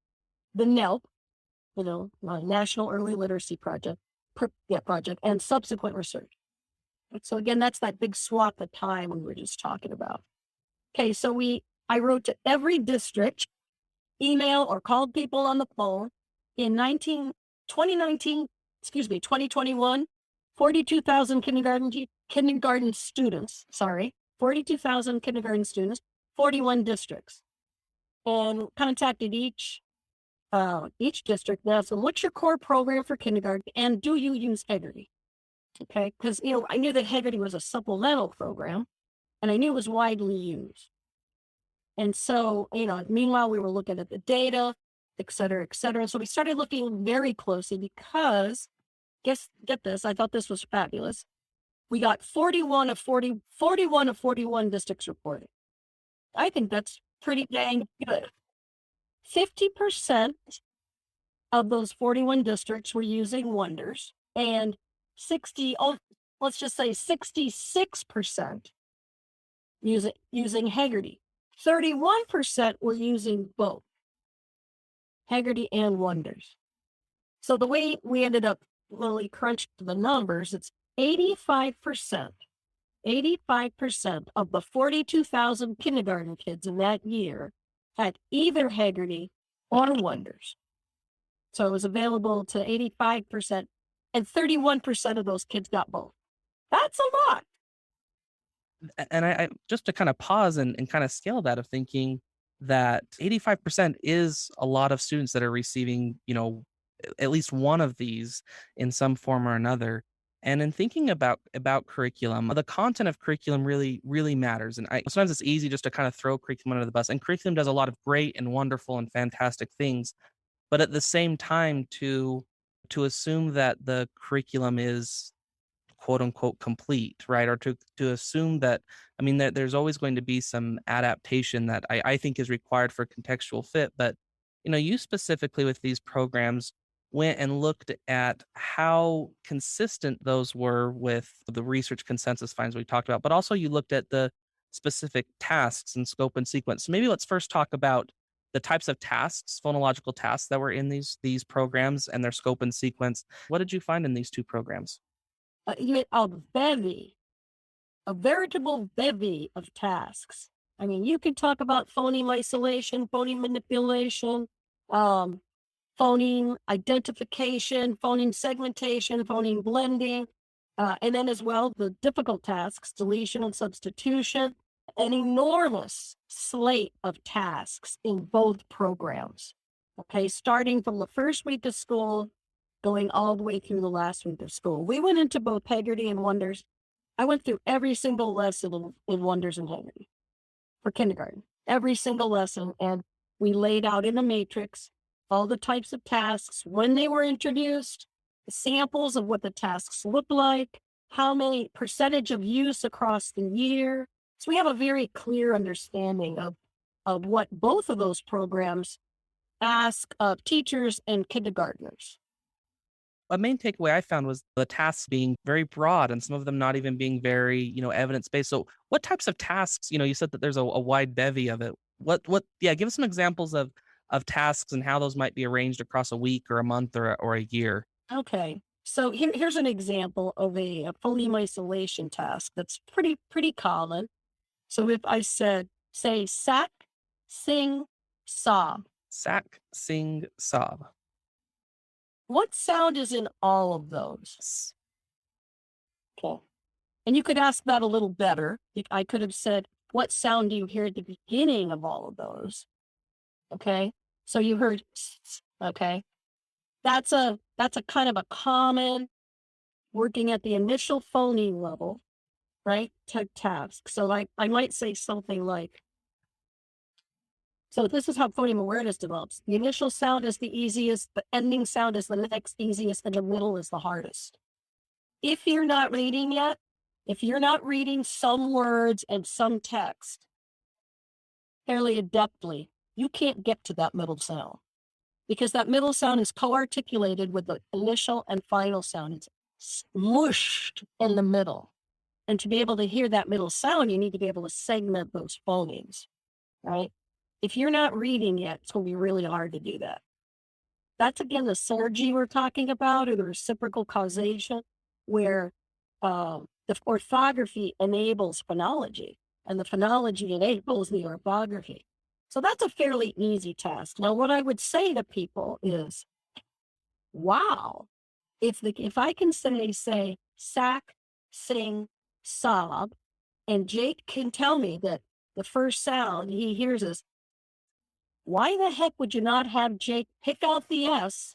the NELP, National Early Literacy Project, and subsequent research. So again, that's that big swath of time we were just talking about. Okay, so I wrote to every district, email or called people on the phone in 2021, 42,000 kindergarten students, 42,000 kindergarten students, 41 districts, and contacted each district and asked them, what's your core program for kindergarten, and do you use Haggerty? Okay, because I knew that Haggerty was a supplemental program, and I knew it was widely used. And so, meanwhile, we were looking at the data, et cetera, et cetera. So we started looking very closely because, get this, I thought this was fabulous. We got 41 of 41 districts reported. I think that's pretty dang good. 50% of those 41 districts were using Wonders, and let's just say 66% using Haggerty. 31% were using both Haggerty and Wonders. So the way we ended up, when we crunched the numbers, it's 85% of the 42,000 kindergarten kids in that year had either Haggerty or Wonders. So it was available to 85%, and 31% of those kids got both. That's a lot. And I just to kind of pause and kind of scale that, of thinking that 85% is a lot of students that are receiving, at least one of these in some form or another. And in thinking about curriculum, the content of curriculum really, really matters. And sometimes it's easy just to kind of throw curriculum under the bus. And curriculum does a lot of great and wonderful and fantastic things. But at the same time, to assume that the curriculum is quote unquote complete, right? Or to assume that, that there's always going to be some adaptation that I think is required for contextual fit. But, you specifically with these programs, went and looked at how consistent those were with the research consensus finds we talked about, but also you looked at the specific tasks and scope and sequence. So maybe let's first talk about the types of tasks, phonological tasks that were in these programs and their scope and sequence. What did you find in these two programs? A bevy, a veritable bevy of tasks. I mean, you could talk about phoneme isolation, phoneme manipulation, um, phoneme identification, phoneme segmentation, phoneme blending, and then as well the difficult tasks, deletion and substitution, an enormous slate of tasks in both programs. Okay, starting from the first week of school, going all the way through the last week of school. We went into both Haggerty and Wonders. I went through every single lesson in Wonders and Haggerty for kindergarten, every single lesson. And we laid out in a matrix all the types of tasks, when they were introduced, samples of what the tasks look like, how many percentage of use across the year. So we have a very clear understanding of what both of those programs ask of teachers and kindergartners. A main takeaway I found was the tasks being very broad and some of them not even being very, evidence-based. So what types of tasks, you said that there's a wide bevy of it. Give us some examples of tasks and how those might be arranged across a week or a month or a year. Okay. So here's an example of a phoneme isolation task that's pretty common. So if I say sack, sing, sob. Sack, sing, sob. What sound is in all of those? S. Okay. And you could ask that a little better. I could have said, what sound do you hear at the beginning of all of those? Okay. So you heard, okay. That's a kind of a common working at the initial phoneme level, right? Type task. So I might say something like, so this is how phoneme awareness develops. The initial sound is the easiest, the ending sound is the next easiest, and the middle is the hardest. If you're not reading yet, if you're not reading some words and some text fairly adeptly, you can't get to that middle sound because that middle sound is co-articulated with the initial and final sound. It's smooshed in the middle. And to be able to hear that middle sound, you need to be able to segment those phonemes, right? If you're not reading yet, it's going to be really hard to do that. That's, again, the synergy we're talking about, or the reciprocal causation, where the orthography enables phonology, and the phonology enables the orthography. So that's a fairly easy task. Now, what I would say to people is, wow, if I can say sack, sing, sob, and Jake can tell me that the first sound he hears is, why the heck would you not have Jake pick out the S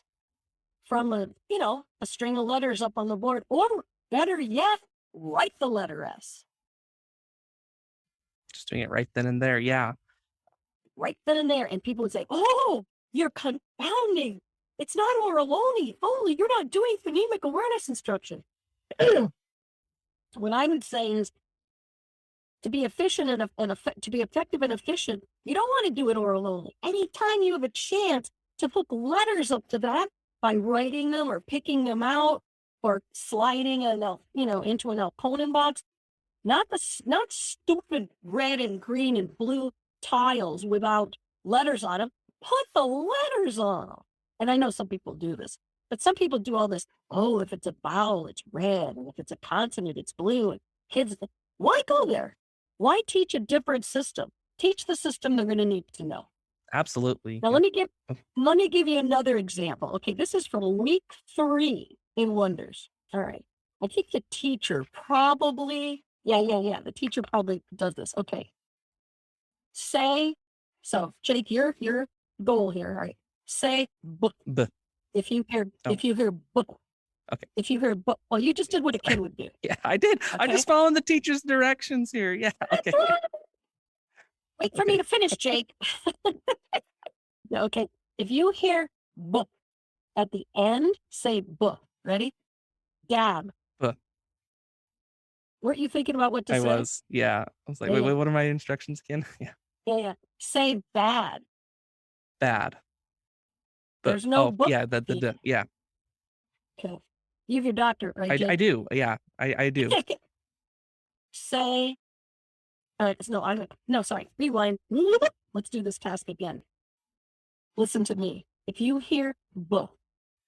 from a string of letters up on the board, or better yet, write the letter S? Just doing it right then and there. Yeah. Right then and there. And people would say, oh, you're confounding. It's not oral only. Only you're not doing phonemic awareness instruction. What I would say is, to be efficient and to be effective and efficient, you don't want to do it oral only. Anytime you have a chance to hook letters up to that by writing them or picking them out or sliding into an opponent box, not stupid red and green and blue tiles without letters on them. Put the letters on them. And I know some people do this, but some people do all this. Oh, if it's a vowel, it's red, and if it's a consonant, it's blue. And kids, why go there? Why teach a different system? Teach the system they're going to need to know. Absolutely. Now, let me give you another example. Okay, this is from week 3 in Wonders. All right. I think the teacher probably, the teacher probably does this. Okay. So Jake, your goal here. All right. Say book. B. If you hear book. Okay. If you hear book, well, you just did what a kid would do. Yeah, I did. Okay. I'm just following the teacher's directions here. Yeah. Okay. Wait for me to finish, Jake. Okay. If you hear book at the end, say book. Ready? Dab. Buh. Weren't you thinking about what to say? I was. Yeah. I was like, wait, what are my instructions again? Yeah. Yeah. Say bad. Bad. But There's no book. yeah, yeah, Okay. You have your doctor, right, I Jake? do. Yeah, I do. Say, no, sorry, rewind. Let's do this task again. Listen to me. If you hear book,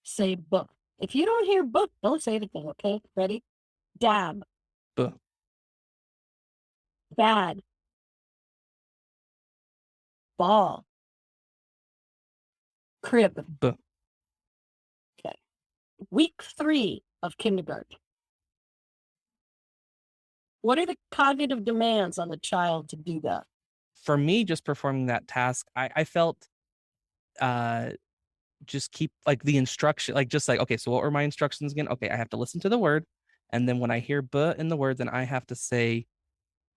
say book. If you don't hear book, don't say anything, okay? Ready? Dab, Buh, bad, ball, crib. buh. Okay. Week 3 of kindergarten. What are the cognitive demands on the child to do that? For me, just performing that task, I felt uh just keep like the instruction, like just like, okay, so what were my instructions again? Okay, I have to listen to the word, and then when I hear buh in the word, then I have to say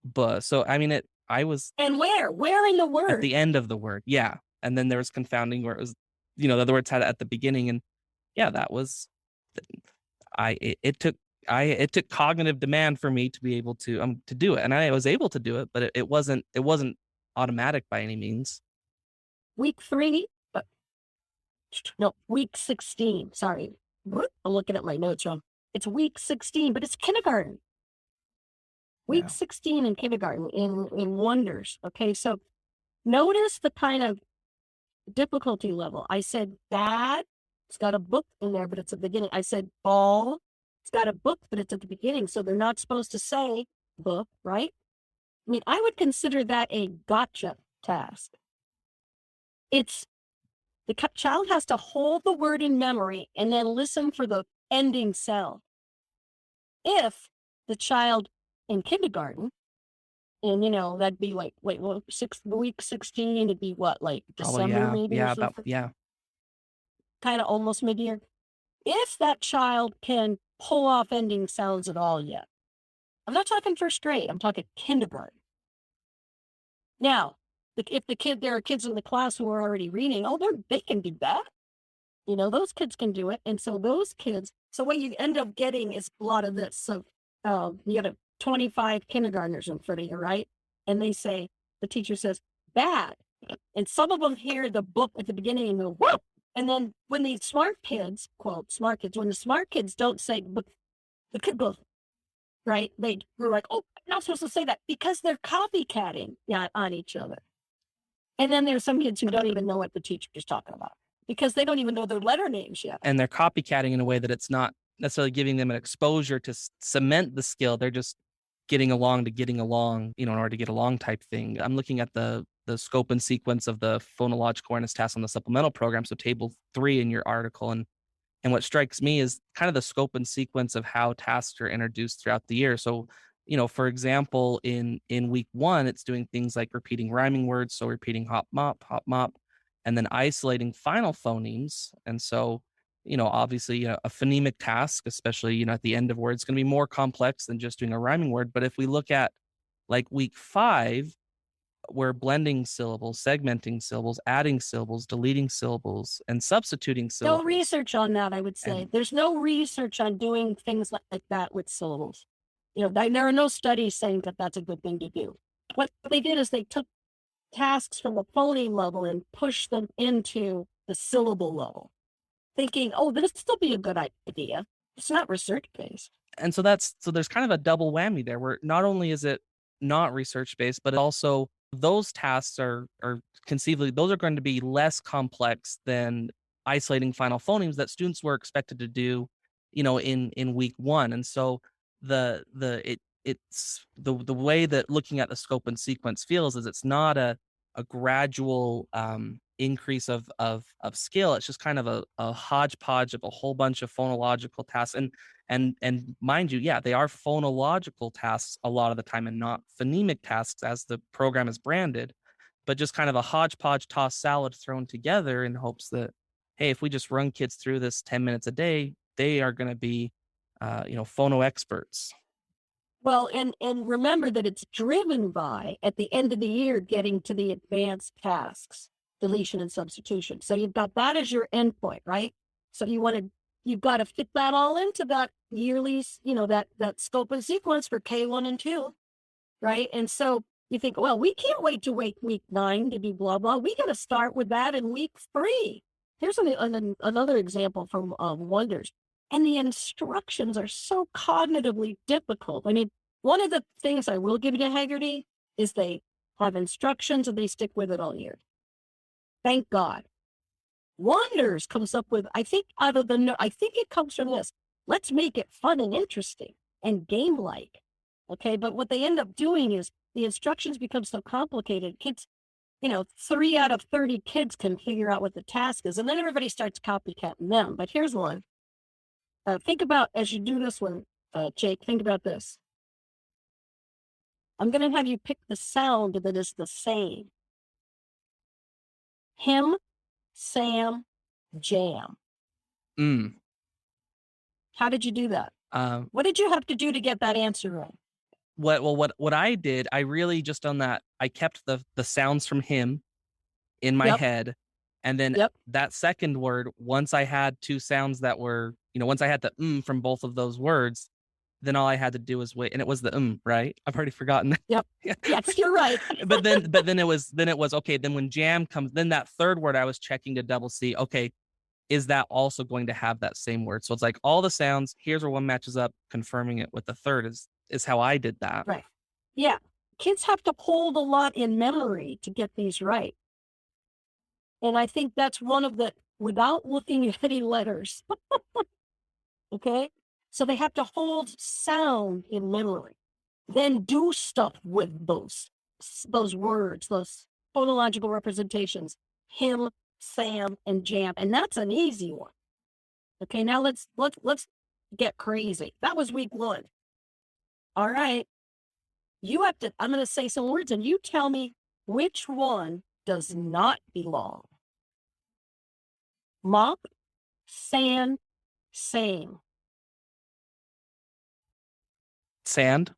buh. So I mean, I was And where? Where in the at word? the end of the word, yeah, and then there was confounding where it was, the other words had it at the beginning, and yeah, that was it took it took cognitive demand for me to be able to do it, and I was able to do it, but it wasn't automatic by any means. Week 3? No, week 16. Sorry. I'm looking at my notes wrong. It's week 16, but it's kindergarten. Week Yeah. 16 in kindergarten in wonders. Okay, so notice the kind of difficulty level. I said bad, it's got a book in there, but it's at the beginning. I said ball, it's got a book, but it's at the beginning. So they're not supposed to say book, right? I mean, I would consider that a gotcha task. It's the child has to hold the word in memory and then listen for the ending sound. If the child in kindergarten, and that'd be like, week 16, it'd be what, like Probably, December yeah, maybe or yeah, about something, yeah. kind of almost mid-year. If that child can pull off ending sounds at all yet, I'm not talking first grade, I'm talking kindergarten. Now, if there are kids in the class who are already reading, they can do that. Those kids can do it. And so what you end up getting is a lot of this. So you got 25 kindergartners in front of you, right? And the teacher says, bad. And some of them hear the book at the beginning and go, whoa. And then when the smart kids, quote, smart kids, when the smart kids don't say book, the kid goes, right? We're like, oh, I'm not supposed to say that because they're copycatting on each other. And then there's some kids who don't even know what the teacher is talking about because they don't even know their letter names yet. And they're copycatting in a way that it's not necessarily giving them an exposure to cement the skill. They're just getting along, in order to get along type thing. I'm looking at the scope and sequence of the phonological awareness task on the supplemental program. So table 3 in your article. And what strikes me is kind of the scope and sequence of how tasks are introduced throughout the year. So, for example, in week 1, it's doing things like repeating rhyming words. So repeating hop, mop, and then isolating final phonemes. And so, obviously a phonemic task, especially, at the end of words, is going to be more complex than just doing a rhyming word. But if we look at like week 5, we're blending syllables, segmenting syllables, adding syllables, deleting syllables, and substituting syllables. No research on that, I would say. And There's no research on doing things like that with syllables. There are no studies saying that that's a good thing to do. What they did is they took tasks from the phoneme level and pushed them into the syllable level, thinking, oh, this will be a good idea. It's not research-based. and so there's kind of a double whammy there, where not only is it not research based, but also those tasks are conceivably, those are going to be less complex than isolating final phonemes that students were expected to do, in week 1. And so it's the way that looking at the scope and sequence feels is it's not a gradual increase of skill. It's just kind of a hodgepodge of a whole bunch of phonological tasks. And mind you, yeah, they are phonological tasks a lot of the time and not phonemic tasks as the program is branded, but just kind of a hodgepodge tossed salad thrown together in hopes that, hey, if we just run kids through this 10 minutes a day, they are going to be, phono experts. Well, and remember that it's driven by, at the end of the year, getting to the advanced tasks, deletion and substitution. So you've got that as your endpoint, right? So you've got to fit that all into that yearly, that scope and sequence for K1 and 2, right? And so you think, well, we can't wait to week 9 to do blah, blah. We got to start with that in week 3. Here's another example from Wonders. And the instructions are so cognitively difficult. I mean, one of the things I will give you to Haggerty is they have instructions and they stick with it all year. Thank God. Wonders comes up with, I think I think it comes from this. Let's make it fun and interesting and game-like. Okay, but what they end up doing is the instructions become so complicated. Kids, 3 out of 30 kids can figure out what the task is, and then everybody starts copycatting them. But here's one. Think about, as you do this one, Jake, think about this. I'm going to have you pick the sound that is the same. Him, Sam, jam. Mm. How did you do that? Um, What did you have to do to get that answer right? what I did, I really just on that, I kept the sounds from him in my Yep, head. And then yep. that second word, once I had two sounds that were, once I had the from both of those words, then all I had to do was wait. And it was the right? I've already forgotten. Yep. Yes, you're right. but then it was okay. Then when jam comes, then that third word I was checking to double see, okay, is that also going to have that same word? So it's like all the sounds, here's where one matches up, confirming it with the third is how I did that. Right. Yeah. Kids have to hold a lot in memory to get these right. And I think that's one of the, without looking at any letters. Okay. So they have to hold sound in memory, then do stuff with those words, those phonological representations, him, Sam, and jam. And that's an easy one. Okay. Now let's get crazy. That was week 1. All right. You have to, I'm going to say some words and you tell me which one does not belong. Mop, sand, same. Sand.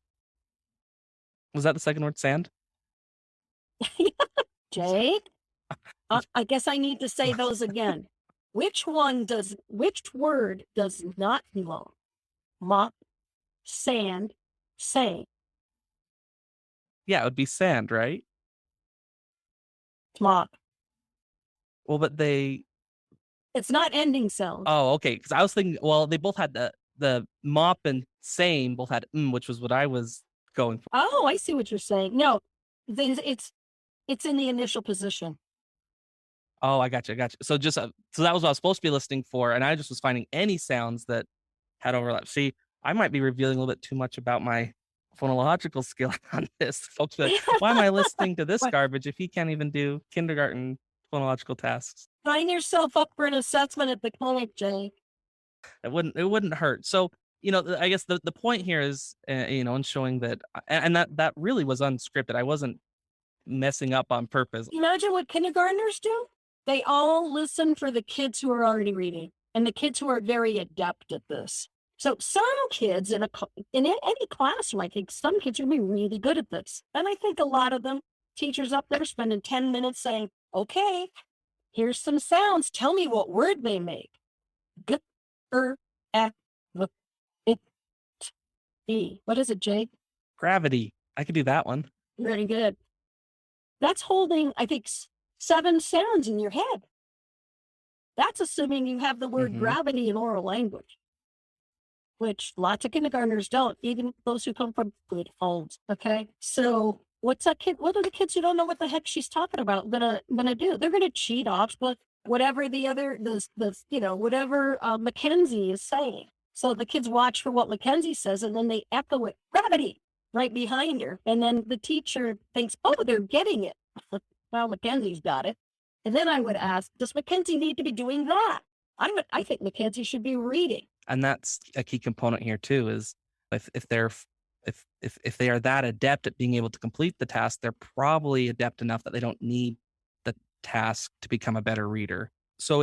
Was that the second word? Sand? Jake, I guess I need to say those again. Which word does not belong? Mop, sand, same. Yeah, it would be sand, right? Mop. Well, but It's not ending sound. oh, okay. Because I was thinking, well, they both had the mop and same both had which was what I was going for. Oh, I see what you're saying. No, it's in the initial position. Oh, I got you. So so that was what I was supposed to be listening for, and I just was finding any sounds that had overlap. See, I might be revealing a little bit too much about my phonological skill on this. Folks, are like, why am I listening to this What? garbage if he can't even do kindergarten phonological tasks? Sign yourself up for an assessment at the clinic, Jake. It wouldn't hurt. So, I guess the point here is, in showing that, and that really was unscripted. I wasn't messing up on purpose. Imagine what kindergartners do. They all listen for the kids who are already reading and the kids who are very adept at this. So some kids in any classroom, I think some kids are really good at this. And I think a lot of them, teachers up there spending 10 minutes saying, okay, here's some sounds. Tell me what word they make. G, F, V, I, T. What is it, Jake? Gravity. I could do that one. Very good. That's holding, I think, 7 sounds in your head. That's assuming you have the word gravity in oral language, which lots of kindergartners don't, even those who come from good homes. Okay. So what's that kid? What are the kids who don't know what the heck she's talking about gonna do? They're gonna cheat off, but whatever whatever Mackenzie is saying. So the kids watch for what Mackenzie says and then they echo it, gravity, right behind her. And then the teacher thinks, oh, they're getting it. Well, Mackenzie's got it. And then I would ask, does Mackenzie need to be doing that? I think Mackenzie should be reading. And that's a key component here too, is if they are that adept at being able to complete the task, they're probably adept enough that they don't need the task to become a better reader. So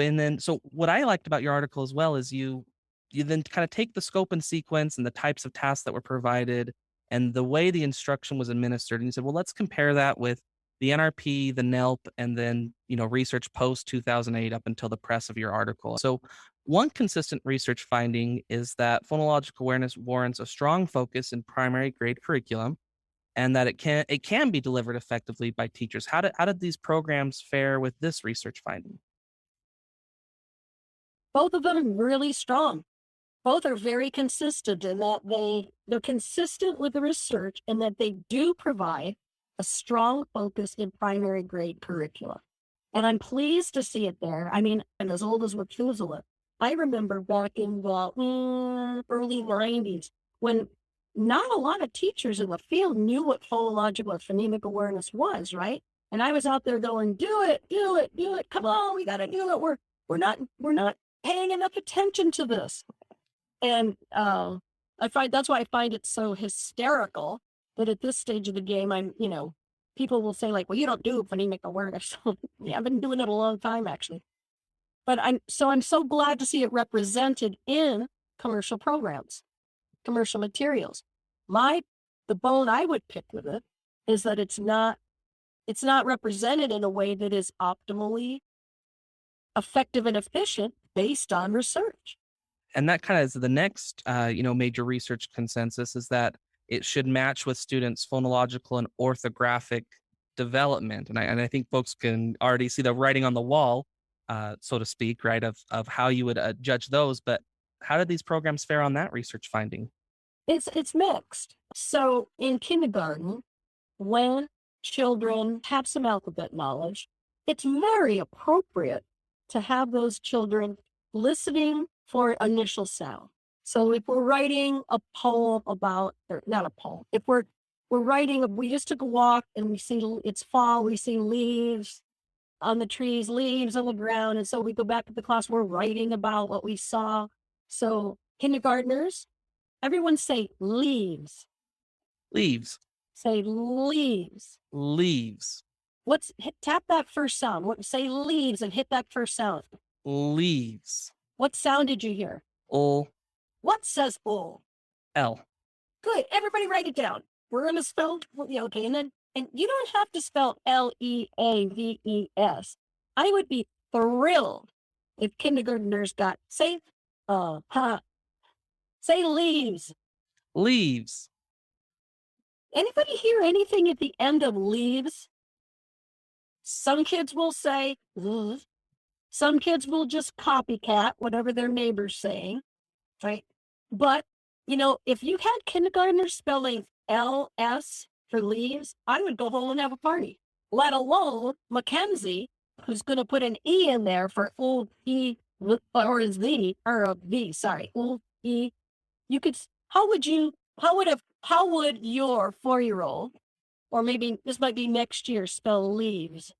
what I liked about your article as well is you then kind of take the scope and sequence and the types of tasks that were provided and the way the instruction was administered. And you said, well, let's compare that with the NRP, the NELP, and then, research post 2008 up until the press of your article. So one consistent research finding is that phonological awareness warrants a strong focus in primary grade curriculum and that it can be delivered effectively by teachers. How did these programs fare with this research finding? Both of them are really strong. Both are very consistent in that they're consistent with the research and that they do provide a strong focus in primary grade curricula. And I'm pleased to see it there. I mean, I'm as old as Methuselah. I remember back in the early 90s when not a lot of teachers in the field knew what phonological or phonemic awareness was, right? And I was out there going, do it, do it, do it. Come on, we got to do it. We're not paying enough attention to this. And that's why I find it so hysterical that at this stage of the game, people will say like, well, you don't do phonemic awareness. Yeah, I've been doing it a long time actually. But I'm so glad to see it represented in commercial programs, commercial materials. The bone I would pick with it is that it's not represented in a way that is optimally effective and efficient based on research. And that kind of is the next, major research consensus, is that it should match with students' phonological and orthographic development. And I think folks can already see the writing on the wall, so to speak, right, of how you would judge those. But how did these programs fare on that research finding? It's mixed. So in kindergarten, when children have some alphabet knowledge, it's very appropriate to have those children listening for initial sound. So if we're writing a poem about, or not a poem, if we're writing, we just took a walk and we see it's fall, we see leaves on the trees, leaves on the ground. And so we go back to the class, we're writing about what we saw. So kindergartners, everyone say leaves. Leaves. Say leaves. Leaves. Tap that first sound. Say leaves and hit that first sound. Leaves. What sound did you hear? O. What says O? L. Good. Everybody write it down. We're going to spell, okay. And you don't have to spell Leaves. I would be thrilled if kindergartners say leaves. Leaves. Anybody hear anything at the end of leaves? Some kids will say, ugh. Some kids will just copycat whatever their neighbor's saying, right? But, if you had kindergartners spelling LS for leaves, I would go home and have a party, let alone Mackenzie, who's going to put an E in there for old E or Z, or a V, sorry, old E. How would your 4-year-old, or maybe this might be next year, spell leaves?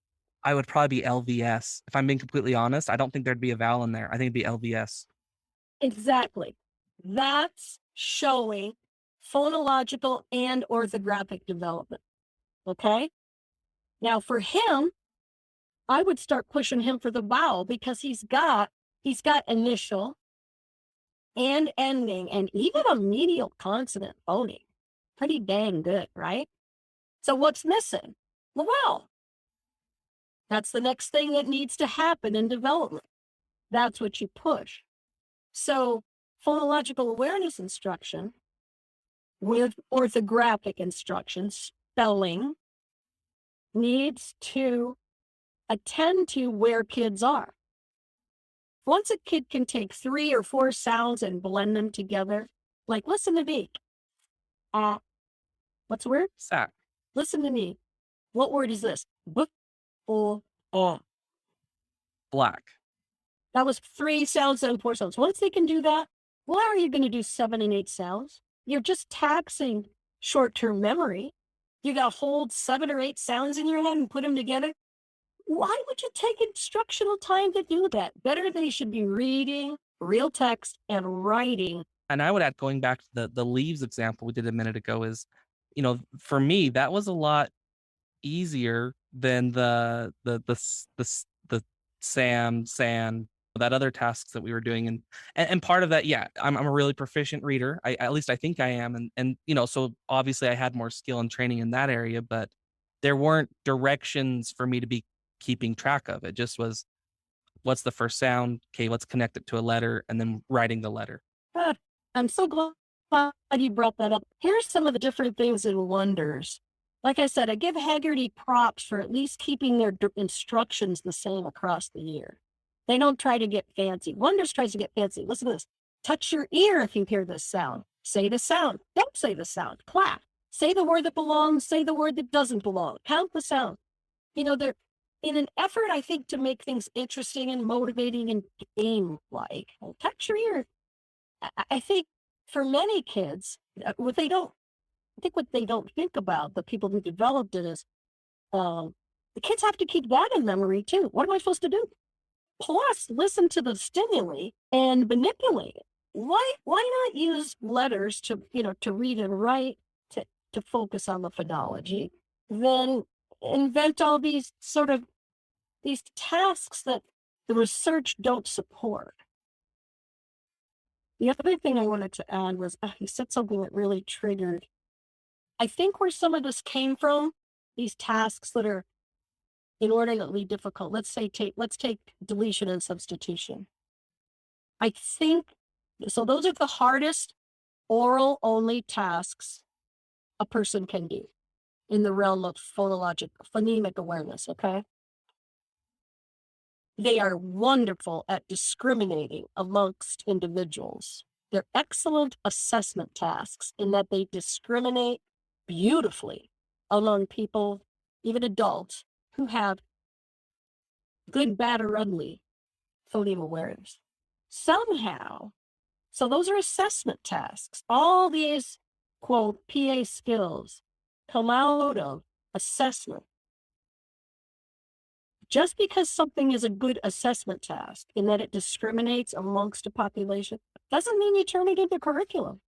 I would probably be LVS. If I'm being completely honest, I don't think there'd be a vowel in there. I think it'd be LVS. Exactly. That's showing phonological and orthographic development. Okay? Now for him, I would start pushing him for the vowel because he's got initial and ending and even a medial consonant phoning. Pretty dang good, right? So what's missing? The vowel. That's the next thing that needs to happen in development. That's what you push. So phonological awareness instruction with orthographic instruction, spelling, needs to attend to where kids are. Once a kid can take 3 or 4 sounds and blend them together, like listen to me. What's the word? Sack. Listen to me. What word is this? Black. That was 3 sounds and 4 sounds. Once they can do that, why are you going to do 7 and 8 sounds? You're just taxing short-term memory. You got to hold 7 or 8 sounds in your head and put them together. Why would you take instructional time to do that? Better they should be reading real text and writing. And I would add, going back to the leaves example we did a minute ago, is, for me, that was a lot easier than the Sam, that other tasks that we were doing. And part of that, yeah, I'm a really proficient reader. At least I think I am. And so obviously I had more skill and training in that area, but there weren't directions for me to be keeping track of. It just was, what's the first sound? Okay, let's connect it to a letter, and then writing the letter. I'm so glad you brought that up. Here's some of the different things and wonders. Like I said, I give Haggerty props for at least keeping their instructions the same across the year. They don't try to get fancy. Wonders tries to get fancy. Listen to this. Touch your ear if you hear this sound. Say the sound. Don't say the sound. Clap. Say the word that belongs. Say the word that doesn't belong. Count the sound. They're in an effort, I think, to make things interesting and motivating and game-like. Touch your ear. I think for many kids, what they don't think about, the people who developed it, is the kids have to keep that in memory too. What am I supposed to do? Plus, listen to the stimuli and manipulate it. Why not use letters to read and write, to focus on the phonology, then invent all these tasks that the research don't support. The other thing I wanted to add was, he said something that really triggered. I think where some of this came from, these tasks that are inordinately difficult. Let's take deletion and substitution. I think so. Those are the hardest oral only tasks a person can do in the realm of phonemic awareness. Okay. They are wonderful at discriminating amongst individuals. They're excellent assessment tasks in that they discriminate beautifully among people, even adults, who have good, bad, or ugly phoneme awareness. Somehow, so those are assessment tasks. All these, quote, PA skills come out of assessment. Just because something is a good assessment task in that it discriminates amongst a population doesn't mean you turn it into curriculum.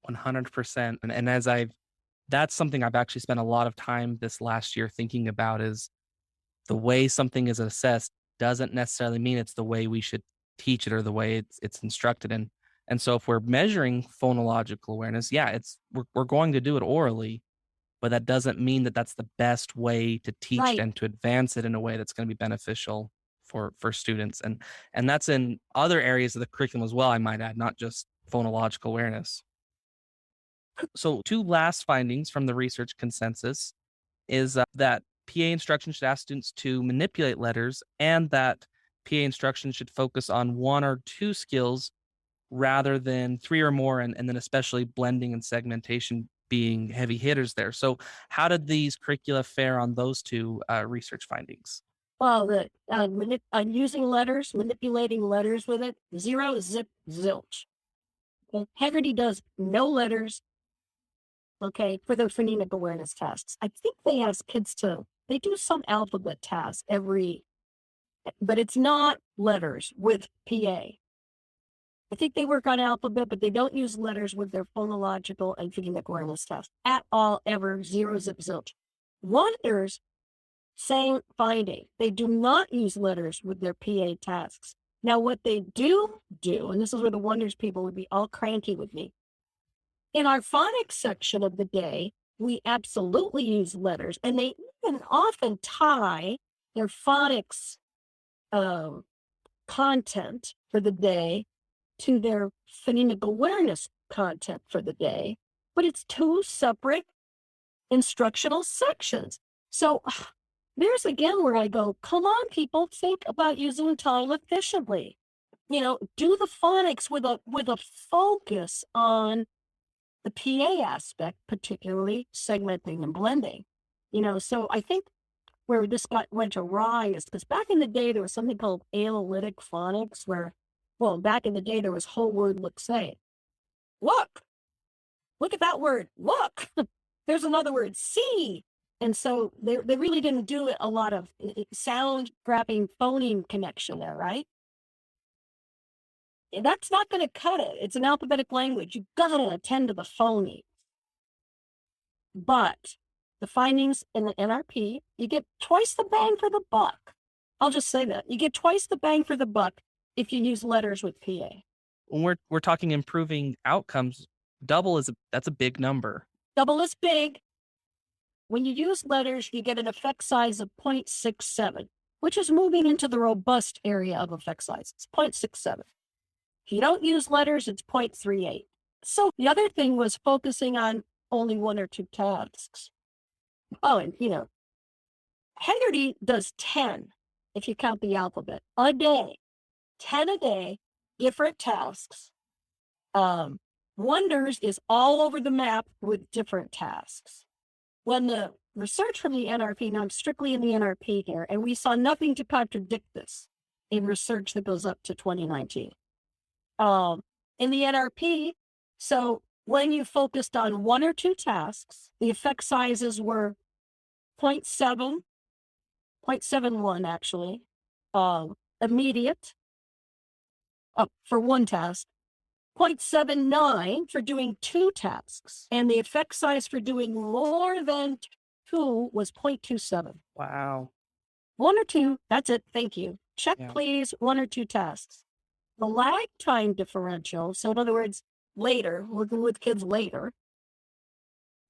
100%. And that's something I've actually spent a lot of time this last year thinking about, is the way something is assessed doesn't necessarily mean it's the way we should teach it or the way it's instructed in. And so if we're measuring phonological awareness, we're going to do it orally, but that doesn't mean that that's the best way to teach Right. it and to advance it in a way that's going to be beneficial for students. And that's in other areas of the curriculum as well, I might add, not just phonological awareness. So two last findings from the research consensus is that PA instruction should ask students to manipulate letters, and that PA instruction should focus on one or two skills rather than three or more, and then especially blending and segmentation being heavy hitters there. So how did these curricula fare on those two research findings? Well, using letters, manipulating letters with it, 0, zip, zilch. Okay. Haggerty does no letters, okay, for the phonemic awareness tasks. I think they ask kids they do some alphabet tasks but it's not letters with PA. I think they work on alphabet, but they don't use letters with their phonological and phonemic awareness tasks at all, ever, 0, zip, zilch. Wonders, same finding. They do not use letters with their PA tasks. Now, what they do, and this is where the Wonders people would be all cranky with me, in our phonics section of the day, we absolutely use letters, and they even often tie their phonics content for the day to their phonemic awareness content for the day, but it's two separate instructional sections. So there's again where I go, come on, people, think about using time efficiently. Do the phonics with a focus on the PA aspect, particularly segmenting and blending. So I think where this went awry is because back in the day, there was something called analytic phonics back in the day, there was whole word look say. Look at that word. Look, there's another word, see. And so they really didn't do a lot of sound grabbing phoneme connection there, right? And that's not going to cut it. It's an alphabetic language. You've got to attend to the phonemes. But the findings in the NRP, you get twice the bang for the buck. I'll just say that. You get twice the bang for the buck if you use letters with PA. When we're talking improving outcomes, that's a big number. Double is big. When you use letters, you get an effect size of 0.67, which is moving into the robust area of effect size. It's 0.67. If you don't use letters, it's 0.38. So the other thing was focusing on only one or two tasks. Oh, and Haggerty does 10, if you count the alphabet, a day. 10 a day, different tasks. Wonders is all over the map with different tasks. When the research from the NRP, now I'm strictly in the NRP here, and we saw nothing to contradict this in research that goes up to 2019. In the NRP, so when you focused on 1 or 2 tasks, the effect sizes were 0.7, 0.71 actually, immediate for 1 task, 0.79 for doing 2 tasks, and the effect size for doing more than 2 was 0.27. Wow. 1 or 2, that's it, thank you. Check, Yeah. please, 1 or 2 tasks. The lag time differential, so in other words, later, working with kids later,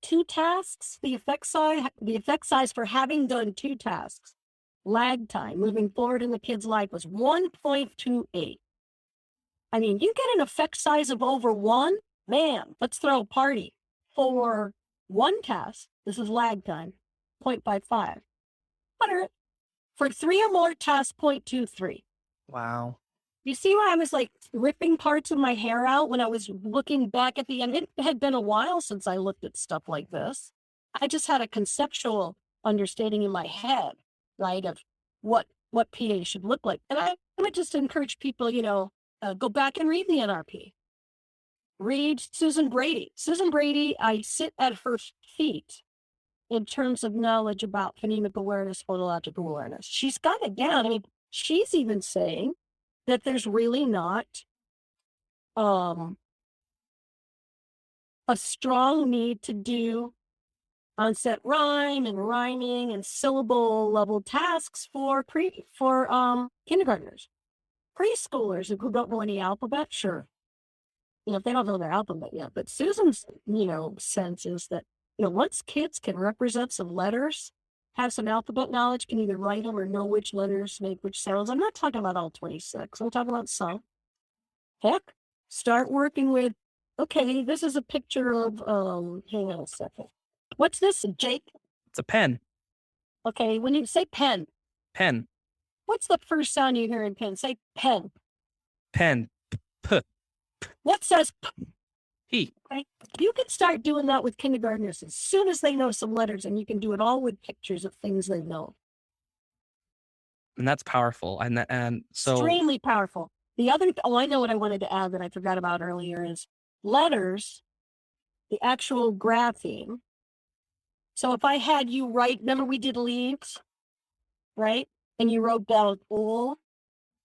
2 tasks, the effect size for having done 2 tasks, lag time moving forward in the kid's life was 1.28. I mean, you get an effect size of over 1, man, let's throw a party. For 1 task, this is lag time, 0.55. For 3 or more tasks, 0.23. Wow. You see why I was like ripping parts of my hair out when I was looking back at the end? It had been a while since I looked at stuff like this. I just had a conceptual understanding in my head, right, of what PA should look like. And I would just encourage people, go back and read the NRP. Read Susan Brady. Susan Brady, I sit at her feet in terms of knowledge about phonemic awareness, phonological awareness. She's got it down. I mean, she's even saying that there's really not a strong need to do onset rhyme and rhyming and syllable level tasks for kindergartners. Preschoolers who don't know any alphabet, sure. If they don't know their alphabet yet. But Susan's, sense is that, once kids can represent some letters, have some alphabet knowledge, can either write them or know which letters make which sounds. I'm not talking about all 26. I'm talking about some. Heck, start working with, okay, this is a picture of, hang on a second. What's this, Jake? It's a pen. Okay, when you say pen. Pen. What's the first sound you hear in pen? Say pen. Pen. P. What says p? He. Okay? You can start doing that with kindergartners as soon as they know some letters, and you can do it all with pictures of things they know. And that's powerful. And so extremely powerful. The other, I know what I wanted to add that I forgot about earlier is letters, the actual grapheme. So if I had you write, remember we did leaves, right? And you wrote down all,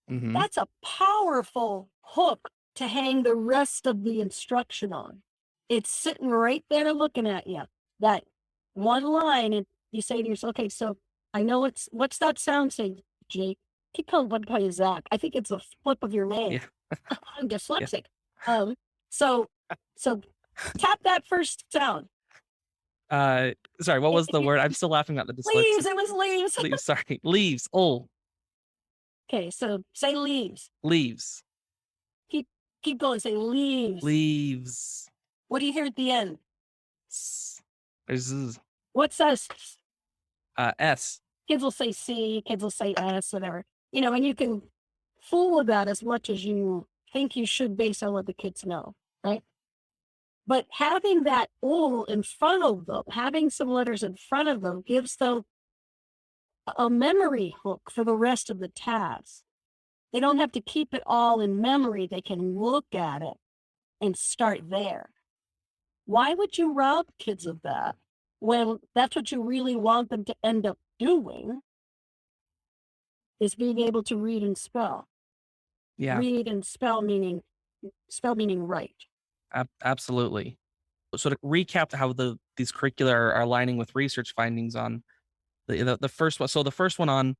that's a powerful hook to hang the rest of the instruction on. It's sitting right there looking at you. That one line, and you say to yourself, okay, so I know what's that sound say, Jake? Keep calling one by Zach. I think it's a flip of your name. Yeah. I'm dyslexic. Yeah. So tap that first sound. Sorry, what was the word? I'm still laughing at the dyslexia. Leaves, it was leaves. Leaves, sorry. Leaves. Oh. Okay, so say leaves. Leaves. Keep going, say leaves. Leaves. What do you hear at the end? There's Z. What's S? S. Kids will say C, kids will say S, whatever. And you can fool with that as much as you think you should based on what the kids know, right? But having that all in front of them, having some letters in front of them gives them a memory hook for the rest of the task. They don't have to keep it all in memory. They can look at it and start there. Why would you rob kids of that when that's what you really want them to end up doing is being able to read and spell? Yeah. Read and spell meaning write. Absolutely. So to recap how these curricula are aligning with research findings on the first one. So the first one on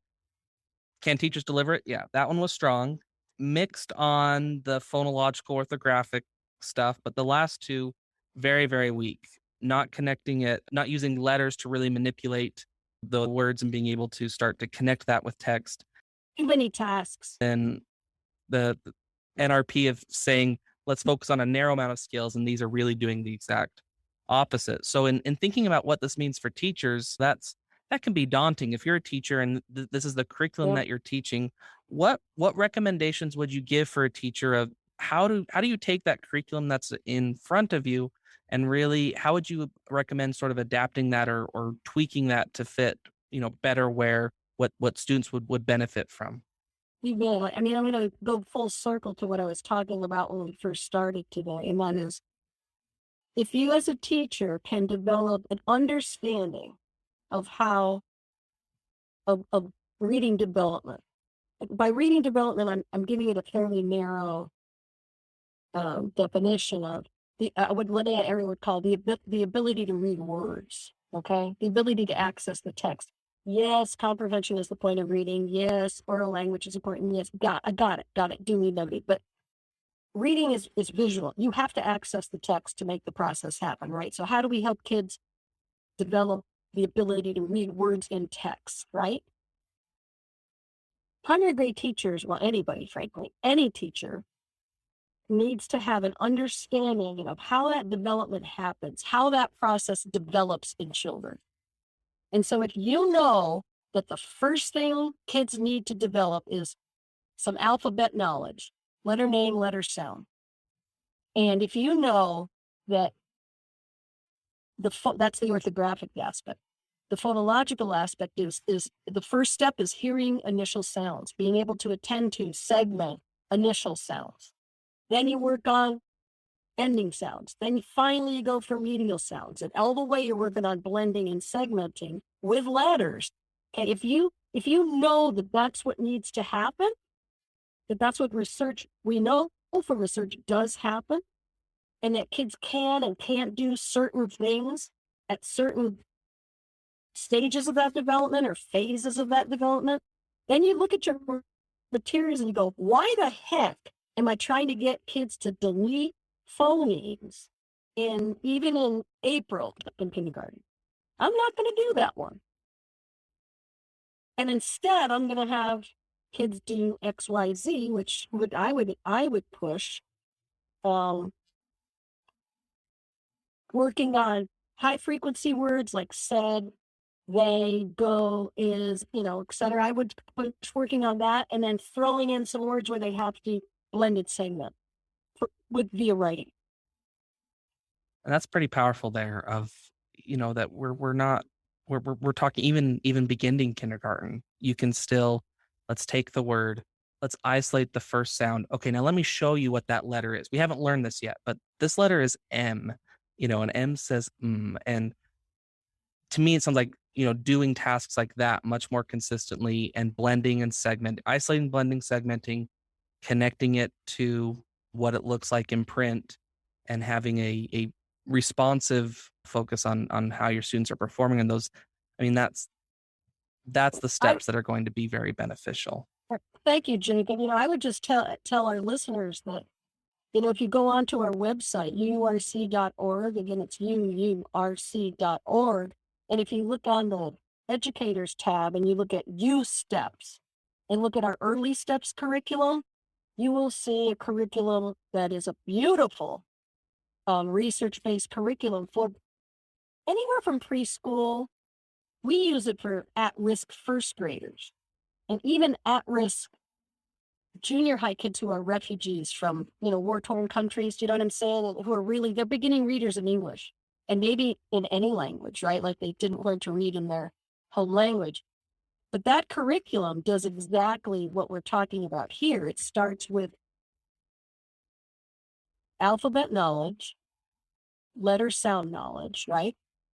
can teachers deliver it? Yeah, that one was strong. Mixed on the phonological orthographic stuff, but the last two, very, very weak. Not connecting it, not using letters to really manipulate the words and being able to start to connect that with text. Too many tasks. And the NRP of saying, let's focus on a narrow amount of skills, and these are really doing the exact opposite. So in thinking about what this means for teachers, that can be daunting. If you're a teacher and this is the curriculum that you're teaching, what recommendations would you give for a teacher of how do you take that curriculum that's in front of you, and really how would you recommend sort of adapting that or tweaking that to fit, better where what students would benefit from? You will. I mean, I'm going to go full circle to what I was talking about when we first started today. And that is, if you as a teacher can develop an understanding of of reading development. By reading development, I'm giving it a fairly narrow definition of what that area would call the ability to read words. Okay, the ability to access the text. Yes, comprehension is the point of reading. Yes, oral language is important. Yes, I got it. Do me, nobody. But reading is visual. You have to access the text to make the process happen, right? So how do we help kids develop the ability to read words in text, right? Primary grade teachers, well, anybody, frankly, any teacher needs to have an understanding of how that development happens, how that process develops in children. And so if you know that the first thing kids need to develop is some alphabet knowledge, letter name, letter sound. And if you know that that's the orthographic aspect. The phonological aspect is the first step is hearing initial sounds, being able to attend to segment initial sounds. Then you work on ending sounds. Then finally you go for medial sounds. And all the way you're working on blending and segmenting with letters. Okay, if you know that that's what needs to happen, that that's what we know from research does happen, and that kids can and can't do certain things at certain stages of that development or phases of that development, then you look at your materials and you go, why the heck am I trying to get kids to delete phonemes even in April in kindergarten? I'm not going to do that one. And instead, I'm going to have kids do X, Y, Z, which I would push working on high frequency words like said, they, go, is, et cetera. I would push working on that and then throwing in some words where they have to blended segment via writing. And that's pretty powerful there of, that we're talking even beginning kindergarten. You can still, let's take the word, let's isolate the first sound. Okay, now let me show you what that letter is. We haven't learned this yet, but this letter is M, and M says and to me it sounds like, doing tasks like that much more consistently and blending and isolating, blending, segmenting, connecting it to what it looks like in print, and having a responsive focus on how your students are performing in those. I mean, that's the steps that are going to be very beneficial. Thank you, Jake. And, I would just tell our listeners that, if you go onto our website, urc.org, again, it's uurc.org. And if you look on the educators tab and you look at U steps and look at our early steps curriculum, you will see a curriculum that is a beautiful research-based curriculum for anywhere from preschool. We use it for at-risk first graders and even at-risk junior high kids who are refugees from, war-torn countries, you know what I'm saying? Who are they're beginning readers in English and maybe in any language, right? Like they didn't learn to read in their home language. But that curriculum does exactly what we're talking about here. It starts with alphabet knowledge, letter sound knowledge, right?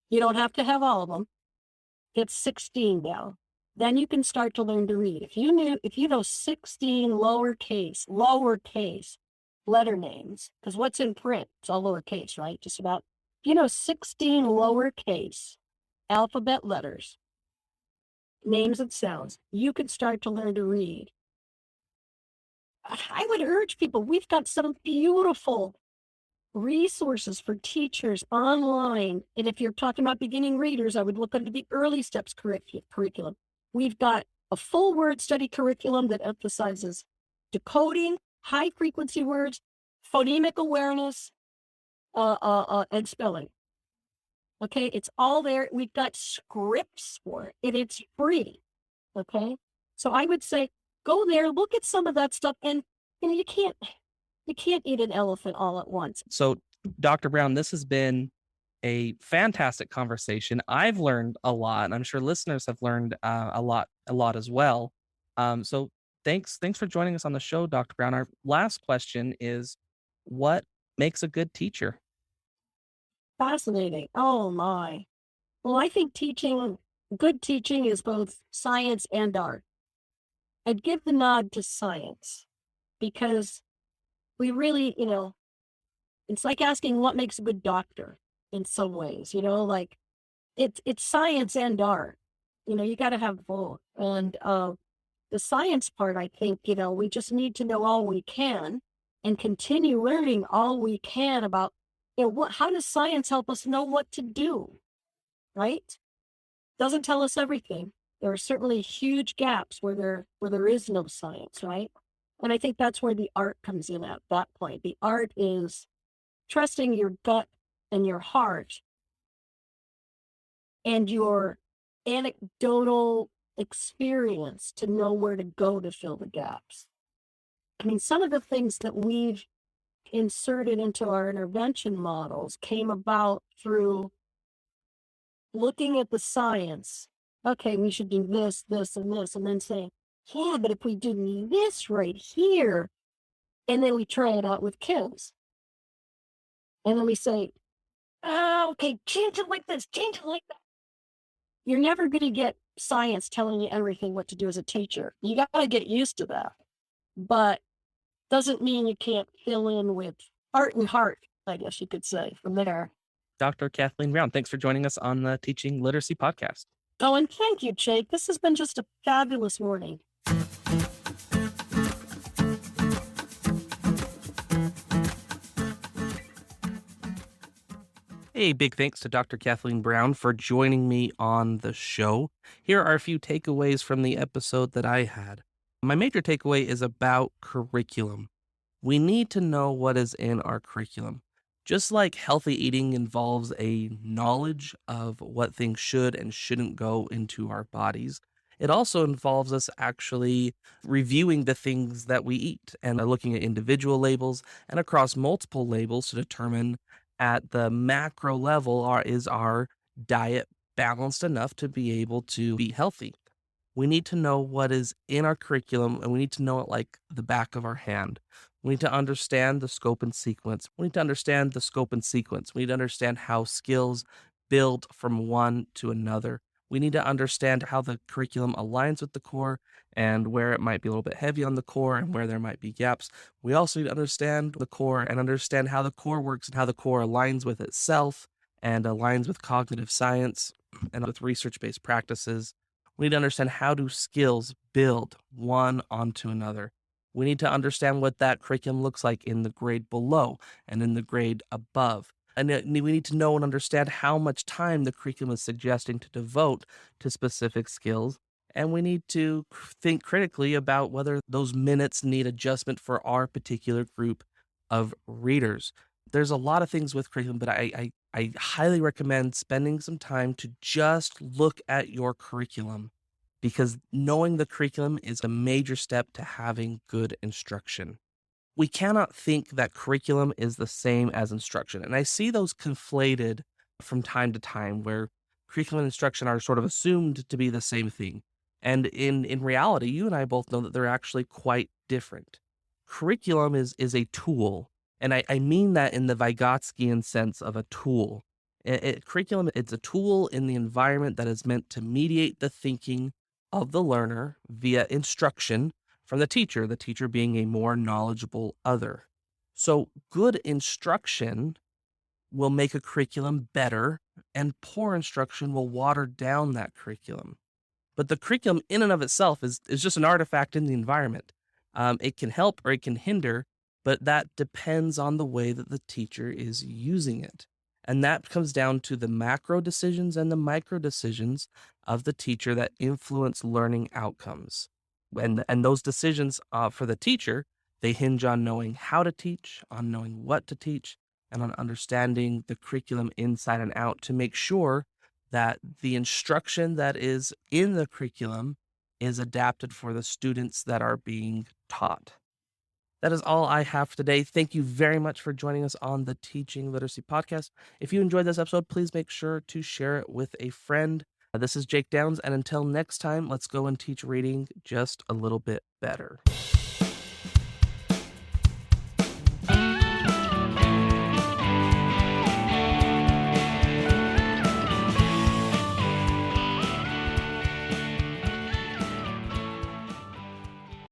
You don't have to have all of them. Get 16 down. Then you can start to learn to read. If you know 16 lowercase letter names, because what's in print, it's all lowercase, right? Just about. If 16 lowercase alphabet letters, names and sounds, you can start to learn to read. I would urge people, we've got some beautiful resources for teachers online. And if you're talking about beginning readers, I would look into the early steps curriculum. We've got a full word study curriculum that emphasizes decoding, high frequency words, phonemic awareness, and spelling. Okay, it's all there. We've got scripts for it, and it's free. Okay, so I would say go there, look at some of that stuff, and you can't eat an elephant all at once. So, Dr. Brown, this has been a fantastic conversation. I've learned a lot, and I'm sure listeners have learned a lot as well. So, thanks for joining us on the show, Dr. Brown. Our last question is, what makes a good teacher? Fascinating. Oh my. Well, I think good teaching is both science and art. I'd give the nod to science because we really, it's like asking what makes a good doctor in some ways, like it's science and art. You got to have both. And the science part, I think, we just need to know all we can and continue learning all we can about, how does science help us know what to do, right? Doesn't tell us everything. There are certainly huge gaps where there is no science, right? And I think that's where the art comes in at that point. The art is trusting your gut and your heart and your anecdotal experience to know where to go to fill the gaps. I mean, some of the things that we've inserted into our intervention models came about through looking at the science. Okay, we should do this, this, and this, and then saying, yeah, but if we do this right here, and then we try it out with kids. And then we say, oh, okay, change it like this, change it like that. You're never going to get science telling you everything what to do as a teacher. You got to get used to that. But doesn't mean you can't fill in with art and heart, I guess you could say, from there. Dr. Kathleen Brown, thanks for joining us on the Teaching Literacy podcast. Oh, and thank you, Jake. This has been just a fabulous morning. Hey, big thanks to Dr. Kathleen Brown for joining me on the show. Here are a few takeaways from the episode that I had. My major takeaway is about curriculum. We need to know what is in our curriculum. Just like healthy eating involves a knowledge of what things should and shouldn't go into our bodies, it also involves us actually reviewing the things that we eat and looking at individual labels and across multiple labels to determine at the macro level is our diet balanced enough to be able to be healthy. We need to know what is in our curriculum, and we need to know it like the back of our hand. We need to understand the scope and sequence. We need to understand the scope and sequence. We need to understand how skills build from one to another. We need to understand how the curriculum aligns with the core and where it might be a little bit heavy on the core and where there might be gaps. We also need to understand the core and understand how the core works and how the core aligns with itself and aligns with cognitive science and with research-based practices. We need to understand how do skills build one onto another. We need to understand what that curriculum looks like in the grade below and in the grade above. And we need to know and understand how much time the curriculum is suggesting to devote to specific skills. And we need to think critically about whether those minutes need adjustment for our particular group of readers. There's a lot of things with curriculum, but I highly recommend spending some time to just look at your curriculum, because knowing the curriculum is a major step to having good instruction. We cannot think that curriculum is the same as instruction. And I see those conflated from time to time where curriculum and instruction are sort of assumed to be the same thing. And in reality, you and I both know that they're actually quite different. Curriculum is a tool. And I mean that in the Vygotskian sense of a tool. Curriculum, it's a tool in the environment that is meant to mediate the thinking of the learner via instruction from the teacher being a more knowledgeable other. So good instruction will make a curriculum better, and poor instruction will water down that curriculum. But the curriculum in and of itself is just an artifact in the environment. It can help or it can hinder, but that depends on the way that the teacher is using it. And that comes down to the macro decisions and the micro decisions of the teacher that influence learning outcomes. And those decisions for the teacher, they hinge on knowing how to teach, on knowing what to teach, and on understanding the curriculum inside and out to make sure that the instruction that is in the curriculum is adapted for the students that are being taught. That is all I have today. Thank you very much for joining us on the Teaching Literacy Podcast. If you enjoyed this episode, please make sure to share it with a friend. This is Jake Downs, and until next time, let's go and teach reading just a little bit better.